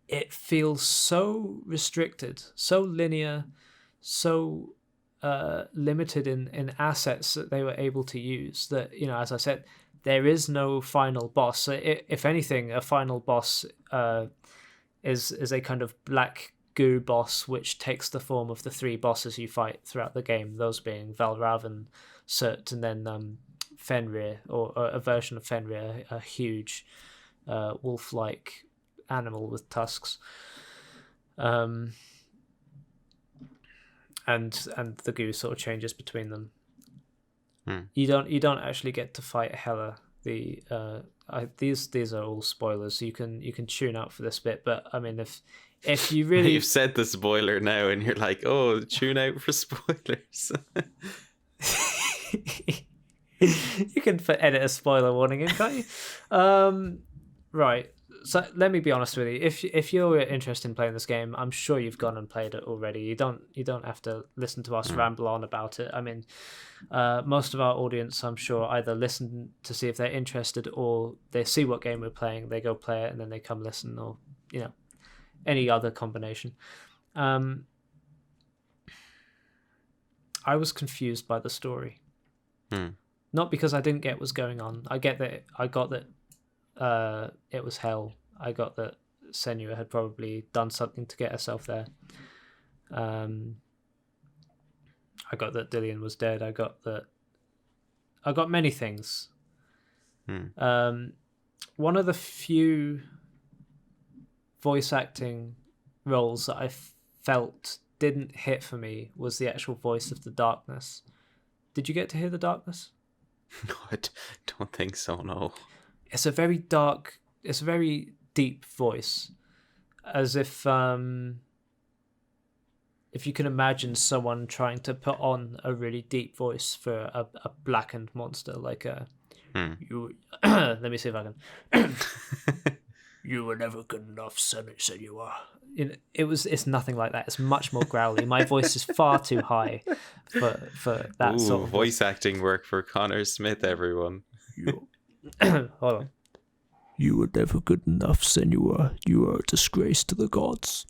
it feels so restricted, so linear, so limited in assets that they were able to use, that, you know, as I said, there is no final boss. So if anything, a final boss is a kind of black goo boss which takes the form of the three bosses you fight throughout the game, those being Valravan, Surt, and then Fenrir, or a version of Fenrir, a huge wolf-like animal with tusks. and the goo sort of changes between them. You don't actually get to fight Hela. These are all spoilers, so you can tune out for this bit. But I mean, if you really
you've said the spoiler now, and you're like, oh, tune out for spoilers.
You can edit a spoiler warning in, can't you? Right. So let me be honest with you. If you're interested in playing this game, I'm sure you've gone and played it already. You don't have to listen to us ramble on about it. I mean, most of our audience, I'm sure, either listen to see if they're interested, or they see what game we're playing, they go play it, and then they come listen, or any other combination. I was confused by the story. Not because I didn't get what was going on. I got that it was hell. I got that Senua had probably done something to get herself there. I got that Dillion was dead. I got many things. One of the few voice acting roles that I felt didn't hit for me was the actual voice of the darkness. Did you get to hear the darkness?
No, I don't think so, no.
It's a very dark, it's a very deep voice, as if you can imagine someone trying to put on a really deep voice for a blackened monster, like you. Let me see if I can. You were never good enough, Senua. It's nothing like that. It's much more growly. My voice is far too high for that sort of
voice acting work for Connor Smith, everyone.
Hold on. You were never good enough, Senua. You are a disgrace to the gods.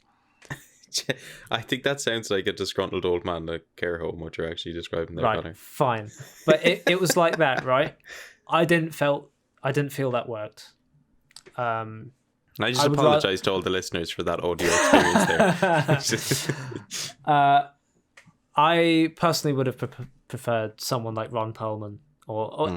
I think that sounds like a disgruntled old man at a care home, what you're actually describing there,
right,
Connor.
Fine. But it was like that, right? I didn't feel that worked.
I just apologise to all the listeners for that audio experience there.
I personally would have preferred someone like Ron Perlman or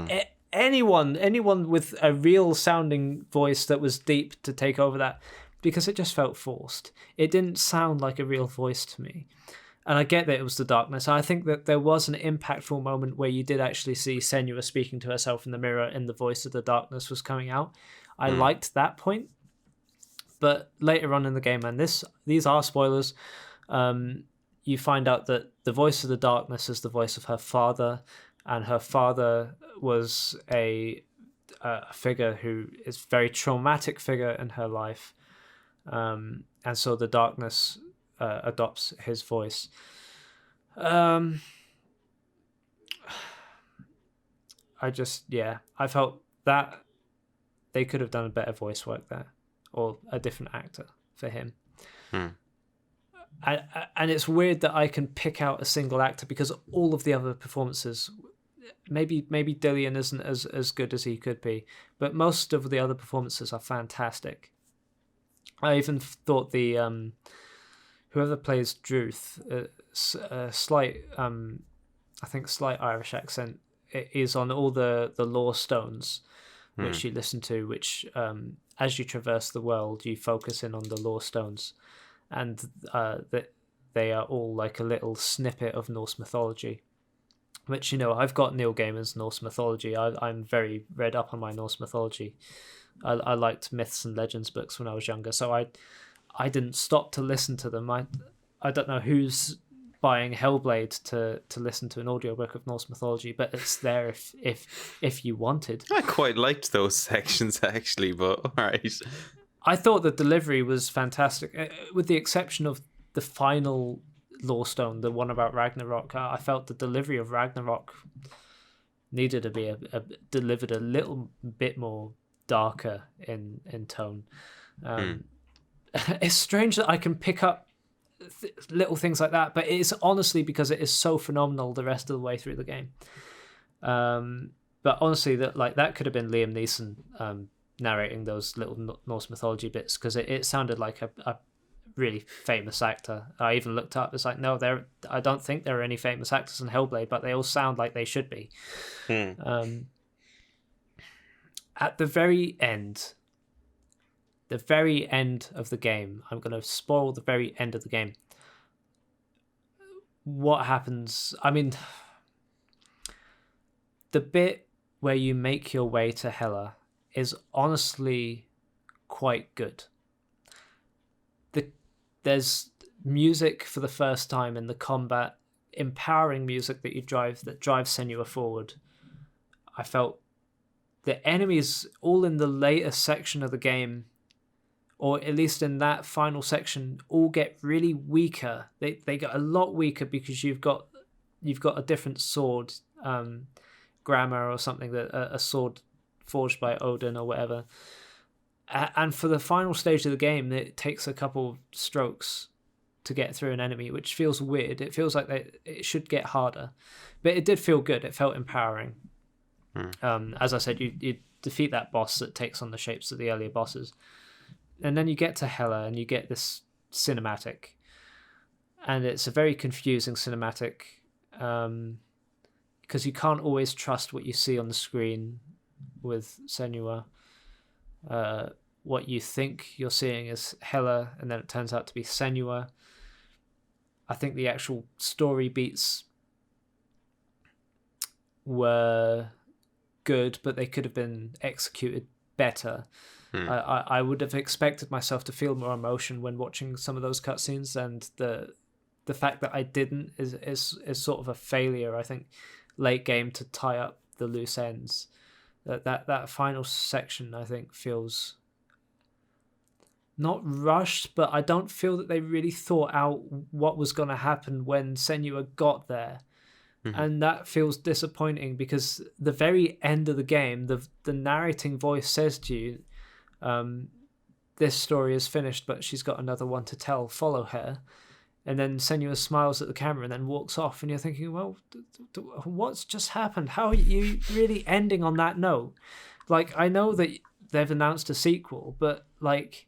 anyone with a real sounding voice that was deep to take over that, because it just felt forced. It didn't sound like a real voice to me. And I get that it was the darkness. I think that there was an impactful moment where you did actually see Senua speaking to herself in the mirror and the voice of the darkness was coming out. I liked that point. But later on in the game, and these are spoilers, you find out that the voice of the darkness is the voice of her father, and her father was a figure who is a very traumatic figure in her life. And so the darkness adopts his voice. I felt that they could have done a better voice work there, or a different actor for him. And it's weird that I can pick out a single actor, because all of the other performances, maybe Dillion isn't as good as he could be, but most of the other performances are fantastic. I even thought the whoever plays Druth, slight Irish accent, is on all the lore stones which you listen to, which as you traverse the world you focus in on the lore stones, and that they are all like a little snippet of Norse mythology, which I've got Neil Gaiman's Norse mythology. I'm very read up on my Norse mythology. I liked myths and legends books when I was younger, so I didn't stop to listen to them. I don't know who's buying Hellblade to listen to an audiobook of Norse mythology, but it's there if you wanted.
I quite liked those sections actually, but all right.
I thought the delivery was fantastic, with the exception of the final lore stone, the one about Ragnarok. I felt the delivery of Ragnarok needed to be delivered a little bit more darker in tone. It's strange that I can pick up little things like that, but it's honestly because it is so phenomenal the rest of the way through the game. But honestly, that could have been Liam Neeson narrating those little Norse mythology bits, because it sounded like a really famous actor. I even looked up, it's like, no, I don't think there are any famous actors in Hellblade, but they all sound like they should be. At the very end, the very end of the game. I'm going to spoil the very end of the game. What happens? I mean, the bit where you make your way to Hela is honestly quite good. There's music for the first time in the combat, empowering music that drives Senua forward. I felt the enemies all in the later section of the game, or at least in that final section, all get really weaker. They get a lot weaker because you've got a different sword, grammar or something, that a sword forged by Odin or whatever. And for the final stage of the game, it takes a couple strokes to get through an enemy, which feels weird. It feels like it should get harder, but it did feel good. It felt empowering. As I said, you defeat that boss that takes on the shapes of the earlier bosses, and then you get to Hela and you get this cinematic, and it's a very confusing cinematic, because you can't always trust what you see on the screen with Senua. What you think you're seeing is Hela, and then it turns out to be Senua. I think the actual story beats were good, but they could have been executed better. I would have expected myself to feel more emotion when watching some of those cutscenes, and the fact that I didn't is sort of a failure, I think, late game, to tie up the loose ends. That final section, I think, feels not rushed, but I don't feel that they really thought out what was going to happen when Senua got there. And that feels disappointing, because the very end of the game, the narrating voice says to you, this story is finished, but she's got another one to tell, follow her. And then Senua smiles at the camera and then walks off, and you're thinking, well, what's just happened? How are you really ending on that note? Like, I know that they've announced a sequel, but like,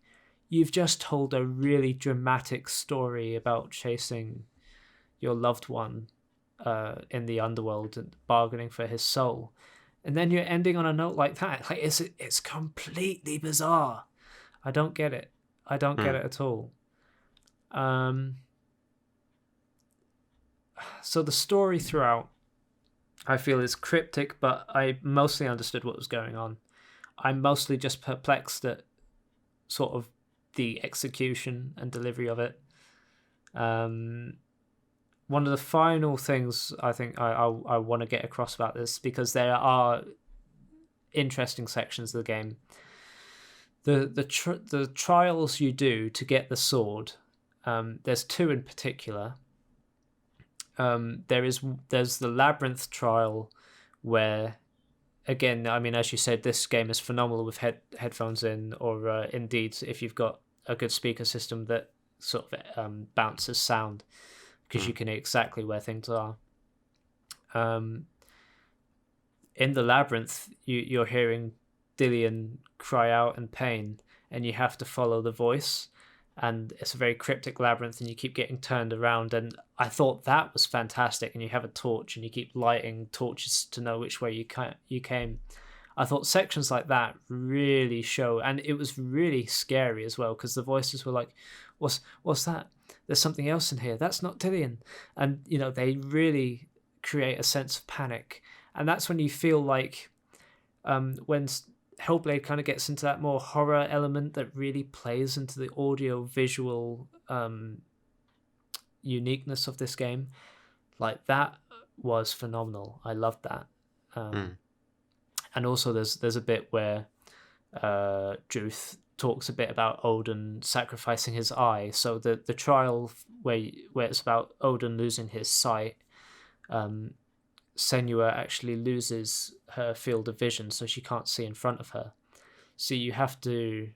you've just told a really dramatic story about chasing your loved one in the underworld and bargaining for his soul, and then you're ending on a note like that. Like, it's completely bizarre. I don't get it. I don't get it at all. So the story throughout, I feel, is cryptic, but I mostly understood what was going on. I'm mostly just perplexed at sort of the execution and delivery of it. One of the final things I think I want to get across about this, because there are interesting sections of the game. The trials you do to get the sword, there's two in particular. There's the labyrinth trial, where, again, I mean, as you said, this game is phenomenal with headphones in, or indeed if you've got a good speaker system that sort of bounces sound, because you can hear exactly where things are. In the labyrinth, you're hearing Dillian cry out in pain, and you have to follow the voice, and it's a very cryptic labyrinth, and you keep getting turned around, and I thought that was fantastic. And you have a torch, and you keep lighting torches to know which way you came. I thought sections like that really show, and it was really scary as well, because the voices were like, what's that? There's something else in here. That's not Dillian. And, you know, they really create a sense of panic. And that's when you feel like when Hellblade kind of gets into that more horror element that really plays into the audio-visual uniqueness of this game. Like, that was phenomenal. I loved that. And also there's a bit where Druth talks a bit about Odin sacrificing his eye. So the trial where it's about Odin losing his sight, Senua actually loses her field of vision, so she can't see in front of her. So you have to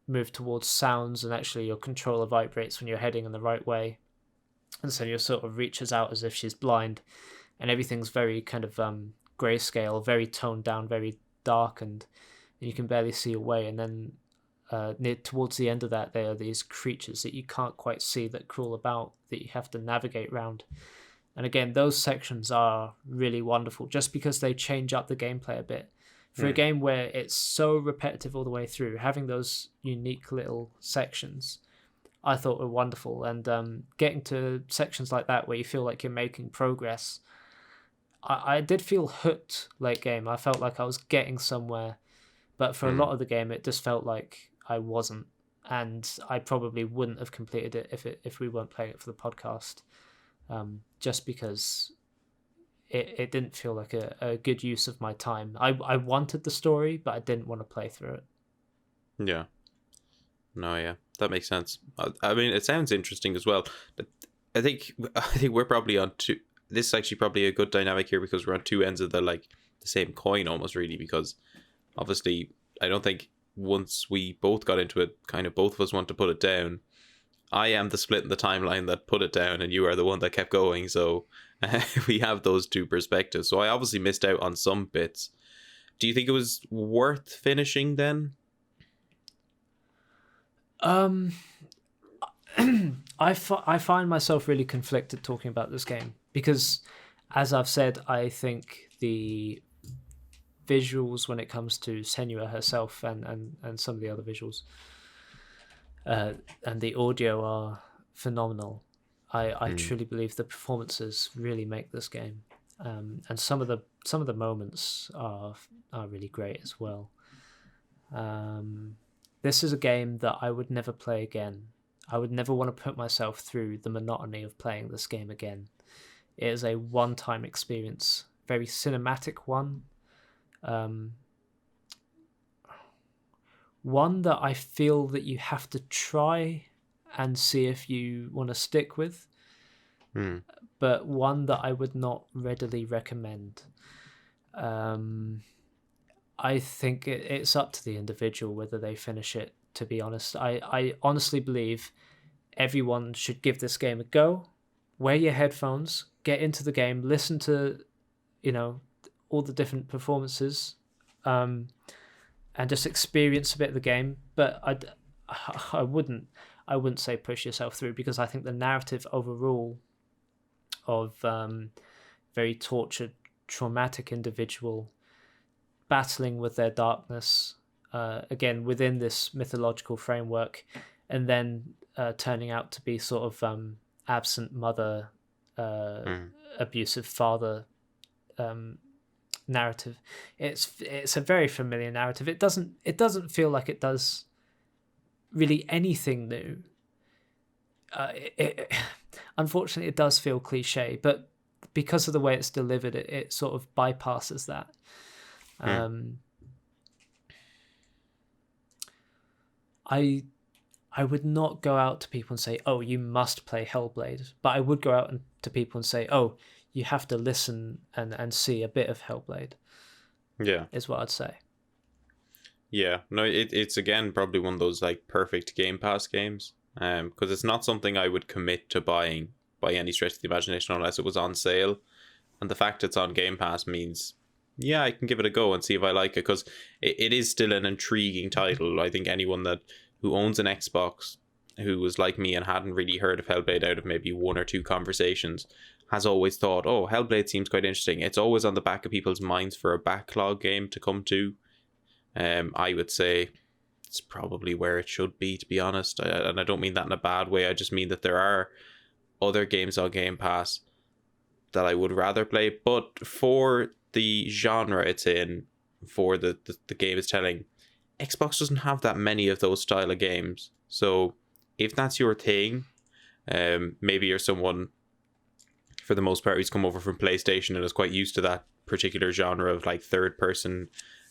move towards sounds, and actually your controller vibrates when you're heading in the right way. And Senua sort of reaches out as if she's blind, and everything's very kind of grayscale, very toned down, very darkened, and you can barely see a way. And then towards the end of that, there are these creatures that you can't quite see that crawl about, that you have to navigate around. And again, those sections are really wonderful, just because they change up the gameplay a bit. For a game where it's so repetitive all the way through, having those unique little sections, I thought were wonderful. And getting to sections like that where you feel like you're making progress, I did feel hooked late game. I felt like I was getting somewhere, but for a lot of the game, it just felt like I wasn't, and I probably wouldn't have completed it if we weren't playing it for the podcast, just because it didn't feel like a good use of my time. I wanted the story, but I didn't want to play through it.
Yeah. No, yeah, that makes sense. I mean, it sounds interesting as well. I think we're probably on two. This is actually probably a good dynamic here because we're on two ends of the same coin almost, really, because obviously I don't think once we both got into it, kind of both of us want to put it down. I am the split in the timeline that put it down, and you are the one that kept going, so we have those two perspectives. So I obviously missed out on some bits. Do you think it was worth finishing then?
I find myself really conflicted talking about this game because, as I've said, I think the visuals when it comes to Senua herself and some of the other visuals and the audio are phenomenal. I truly believe the performances really make this game, and some of the moments are really great as well. This is a game that I would never play again. I would never want to put myself through the monotony of playing this game again. It is a one-time experience, very cinematic one. One that I feel that you have to try and see if you want to stick with, but one that I would not readily recommend. I think it's up to the individual whether they finish it, to be honest. I honestly believe everyone should give this game a go. Wear your headphones, get into the game, listen to, all the different performances, and just experience a bit of the game. But I wouldn't say push yourself through, because I think the narrative overall of very tortured, traumatic individual battling with their darkness, again within this mythological framework, and then turning out to be sort of absent mother, abusive father narrative. It's a very familiar narrative. It doesn't feel like it does really anything new. Unfortunately, it does feel cliche, but because of the way it's delivered, it sort of bypasses that. I would not go out to people and say, oh, you must play Hellblade, but I would go out to people and say, oh, you have to listen and see a bit of Hellblade.
Yeah,
is what I'd say.
Yeah, no, it's again probably one of those perfect Game Pass games, because it's not something I would commit to buying by any stretch of the imagination unless it was on sale, and the fact it's on Game Pass means, yeah, I can give it a go and see if I like it, because it is still an intriguing title. I think anyone who owns an Xbox, who was like me and hadn't really heard of Hellblade out of maybe one or two conversations, has always thought, oh, Hellblade seems quite interesting. It's always on the back of people's minds for a backlog game to come to. I would say it's probably where it should be, to be honest. And I don't mean that in a bad way. I just mean that there are other games on Game Pass that I would rather play. But for the genre it's in, for the game is telling, Xbox doesn't have that many of those style of games. So if that's your thing, maybe you're someone, for the most part, who's come over from PlayStation and is quite used to that particular genre of third person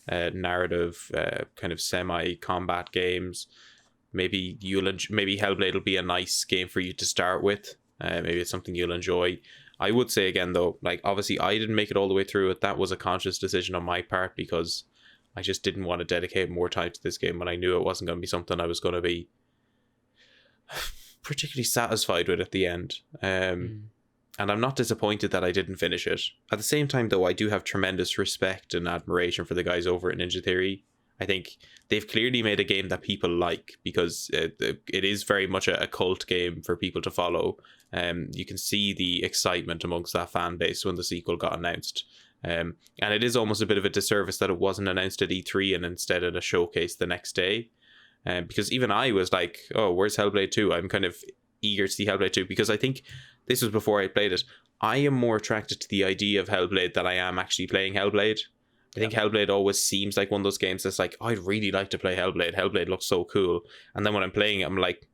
narrative, kind of semi-combat games. Maybe Hellblade will be a nice game for you to start with. Maybe it's something you'll enjoy. I would say again though, obviously I didn't make it all the way through it. That was a conscious decision on my part, because I just didn't want to dedicate more time to this game when I knew it wasn't going to be something I was going to be particularly satisfied with at the end. And I'm not disappointed that I didn't finish it. At the same time, though, I do have tremendous respect and admiration for the guys over at Ninja Theory. I think they've clearly made a game that people like, because it is very much a cult game for people to follow. You can see the excitement amongst that fan base when the sequel got announced. And it is almost a bit of a disservice that it wasn't announced at E3 and instead at a showcase the next day. Because even I was like, oh, where's Hellblade 2? I'm kind of eager to see Hellblade 2 because I think this was before I played it. I am more attracted to the idea of Hellblade than I am actually playing Hellblade. I think Hellblade always seems like one of those games that's like, oh, I'd really like to play Hellblade. Hellblade looks so cool. And then when I'm playing it, I'm like,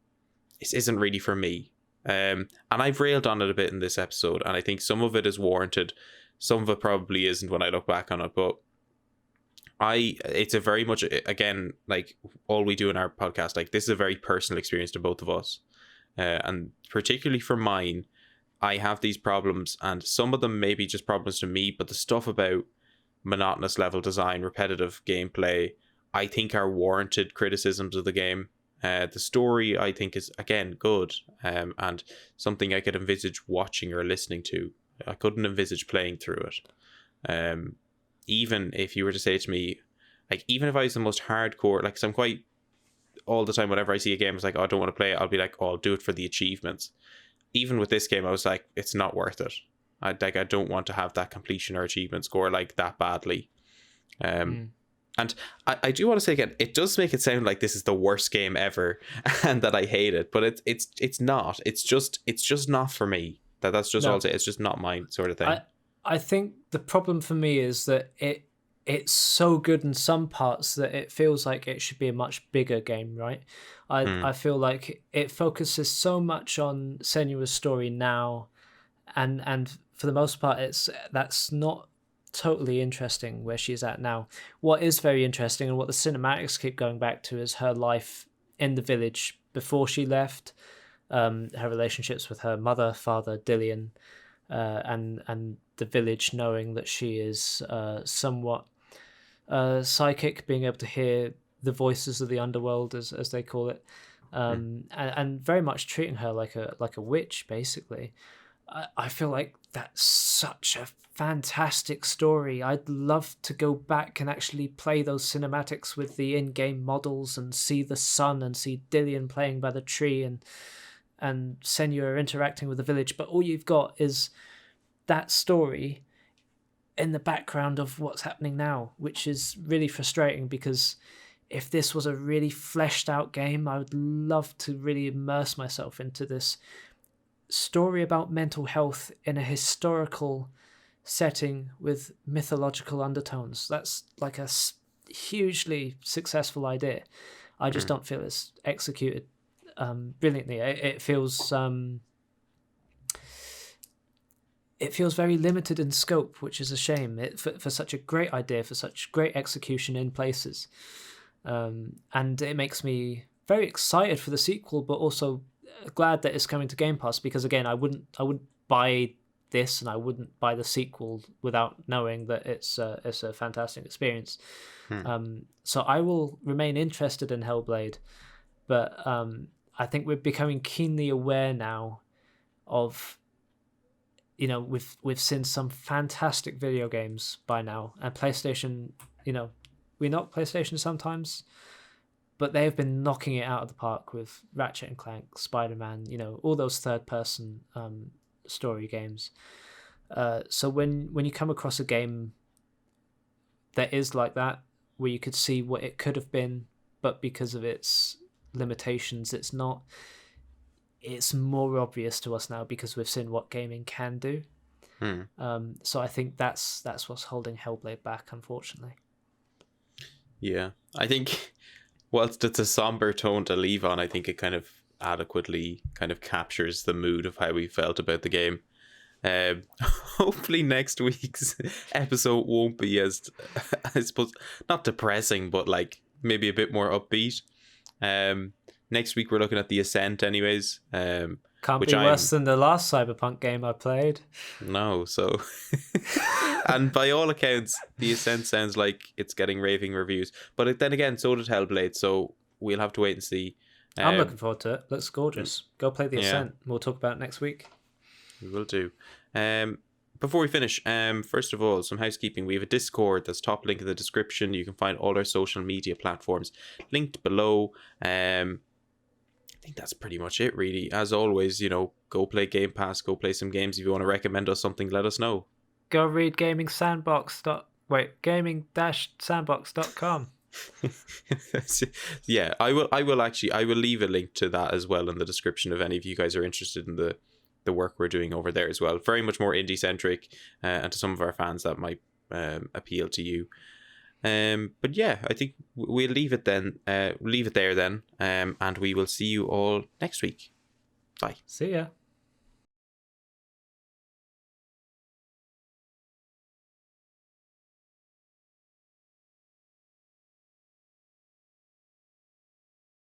this isn't really for me. And I've railed on it a bit in this episode, and I think some of it is warranted. Some of it probably isn't when I look back on it, but it's a very much, again, like all we do in our podcast, like this is a very personal experience to both of us. And particularly for mine, I have these problems, and some of them may be just problems to me, but the stuff about monotonous level design, repetitive gameplay, I think are warranted criticisms of the game. The story, I think, is, again, good, and something I could envisage watching or listening to. I couldn't envisage playing through it. Even if you were to say to me, like, even if I was the most hardcore, like, 'cause I'm quite, all the time, whenever I see a game, it's like, oh, I don't want to play it, I'll be like, oh, I'll do it for the achievements. Even with this game, I was like, it's not worth it. I don't want to have that completion or achievement score like that badly. And I do want to say again, it does make it sound like this is the worst game ever and that I hate it, but it's not. It's just not for me. That's just all. It's just not my sort of thing.
I think the problem for me is that it's so good in some parts that it feels like it should be a much bigger game, right? I feel like it focuses so much on Senua's story now, and for the most part, that's not totally interesting where she's at now. What is very interesting and what the cinematics keep going back to is her life in the village before she left, her relationships with her mother, father, Dillian, and the village knowing that she is somewhat psychic, being able to hear the voices of the underworld, as they call it, and very much treating her like a witch, basically. I feel like that's such a fantastic story. I'd love to go back and actually play those cinematics with the in-game models and see the sun and see Dillian playing by the tree and Senua interacting with the village. But all you've got is that story in the background of what's happening now, which is really frustrating because if this was a really fleshed out game, I would love to really immerse myself into this story about mental health in a historical setting with mythological undertones. That's like a hugely successful idea. I just don't feel it's executed brilliantly. It feels very limited in scope, which is a shame. For such a great idea, for such great execution in places, and it makes me very excited for the sequel, but also glad that it's coming to Game Pass, because again, I wouldn't buy this and I wouldn't buy the sequel without knowing that it's a fantastic experience. So I will remain interested in Hellblade, but I think we're becoming keenly aware now of, we've seen some fantastic video games by now, and PlayStation, we knock PlayStation sometimes, but they have been knocking it out of the park with Ratchet and Clank, Spider-Man, all those third-person story games. So when you come across a game that is like that, where you could see what it could have been, but because of its limitations, it's not. It's more obvious to us now because we've seen what gaming can do. So I think that's what's holding Hellblade back, unfortunately.
Yeah, I think whilst it's a somber tone to leave on, I think it kind of adequately kind of captures the mood of how we felt about the game. Hopefully next week's episode won't be as, I suppose, not depressing, but like maybe a bit more upbeat. Next week we're looking at The Ascent anyways.
Can't be worse than the last Cyberpunk game I played.
No, so and by all accounts, The Ascent sounds like it's getting raving reviews. But then again, so did Hellblade, so we'll have to wait and see.
I'm looking forward to it. Looks gorgeous. Go play The Ascent. We'll talk about it next week.
We will do. Before we finish, first of all, some housekeeping. We have a Discord. That's top link in the description. You can find all our social media platforms linked below. I think that's pretty much it, really. As always, go play Game Pass, go play some games. If you want to recommend us something, let us know.
go read gaming-sandbox.com.
Yeah, I will leave a link to that as well in the description if any of you guys are interested in the work we're doing over there as well. Very much more indie centric, and to some of our fans that might appeal to you. But yeah, I think we'll leave it then. Leave it there then. And we will see you all next week. Bye.
See ya.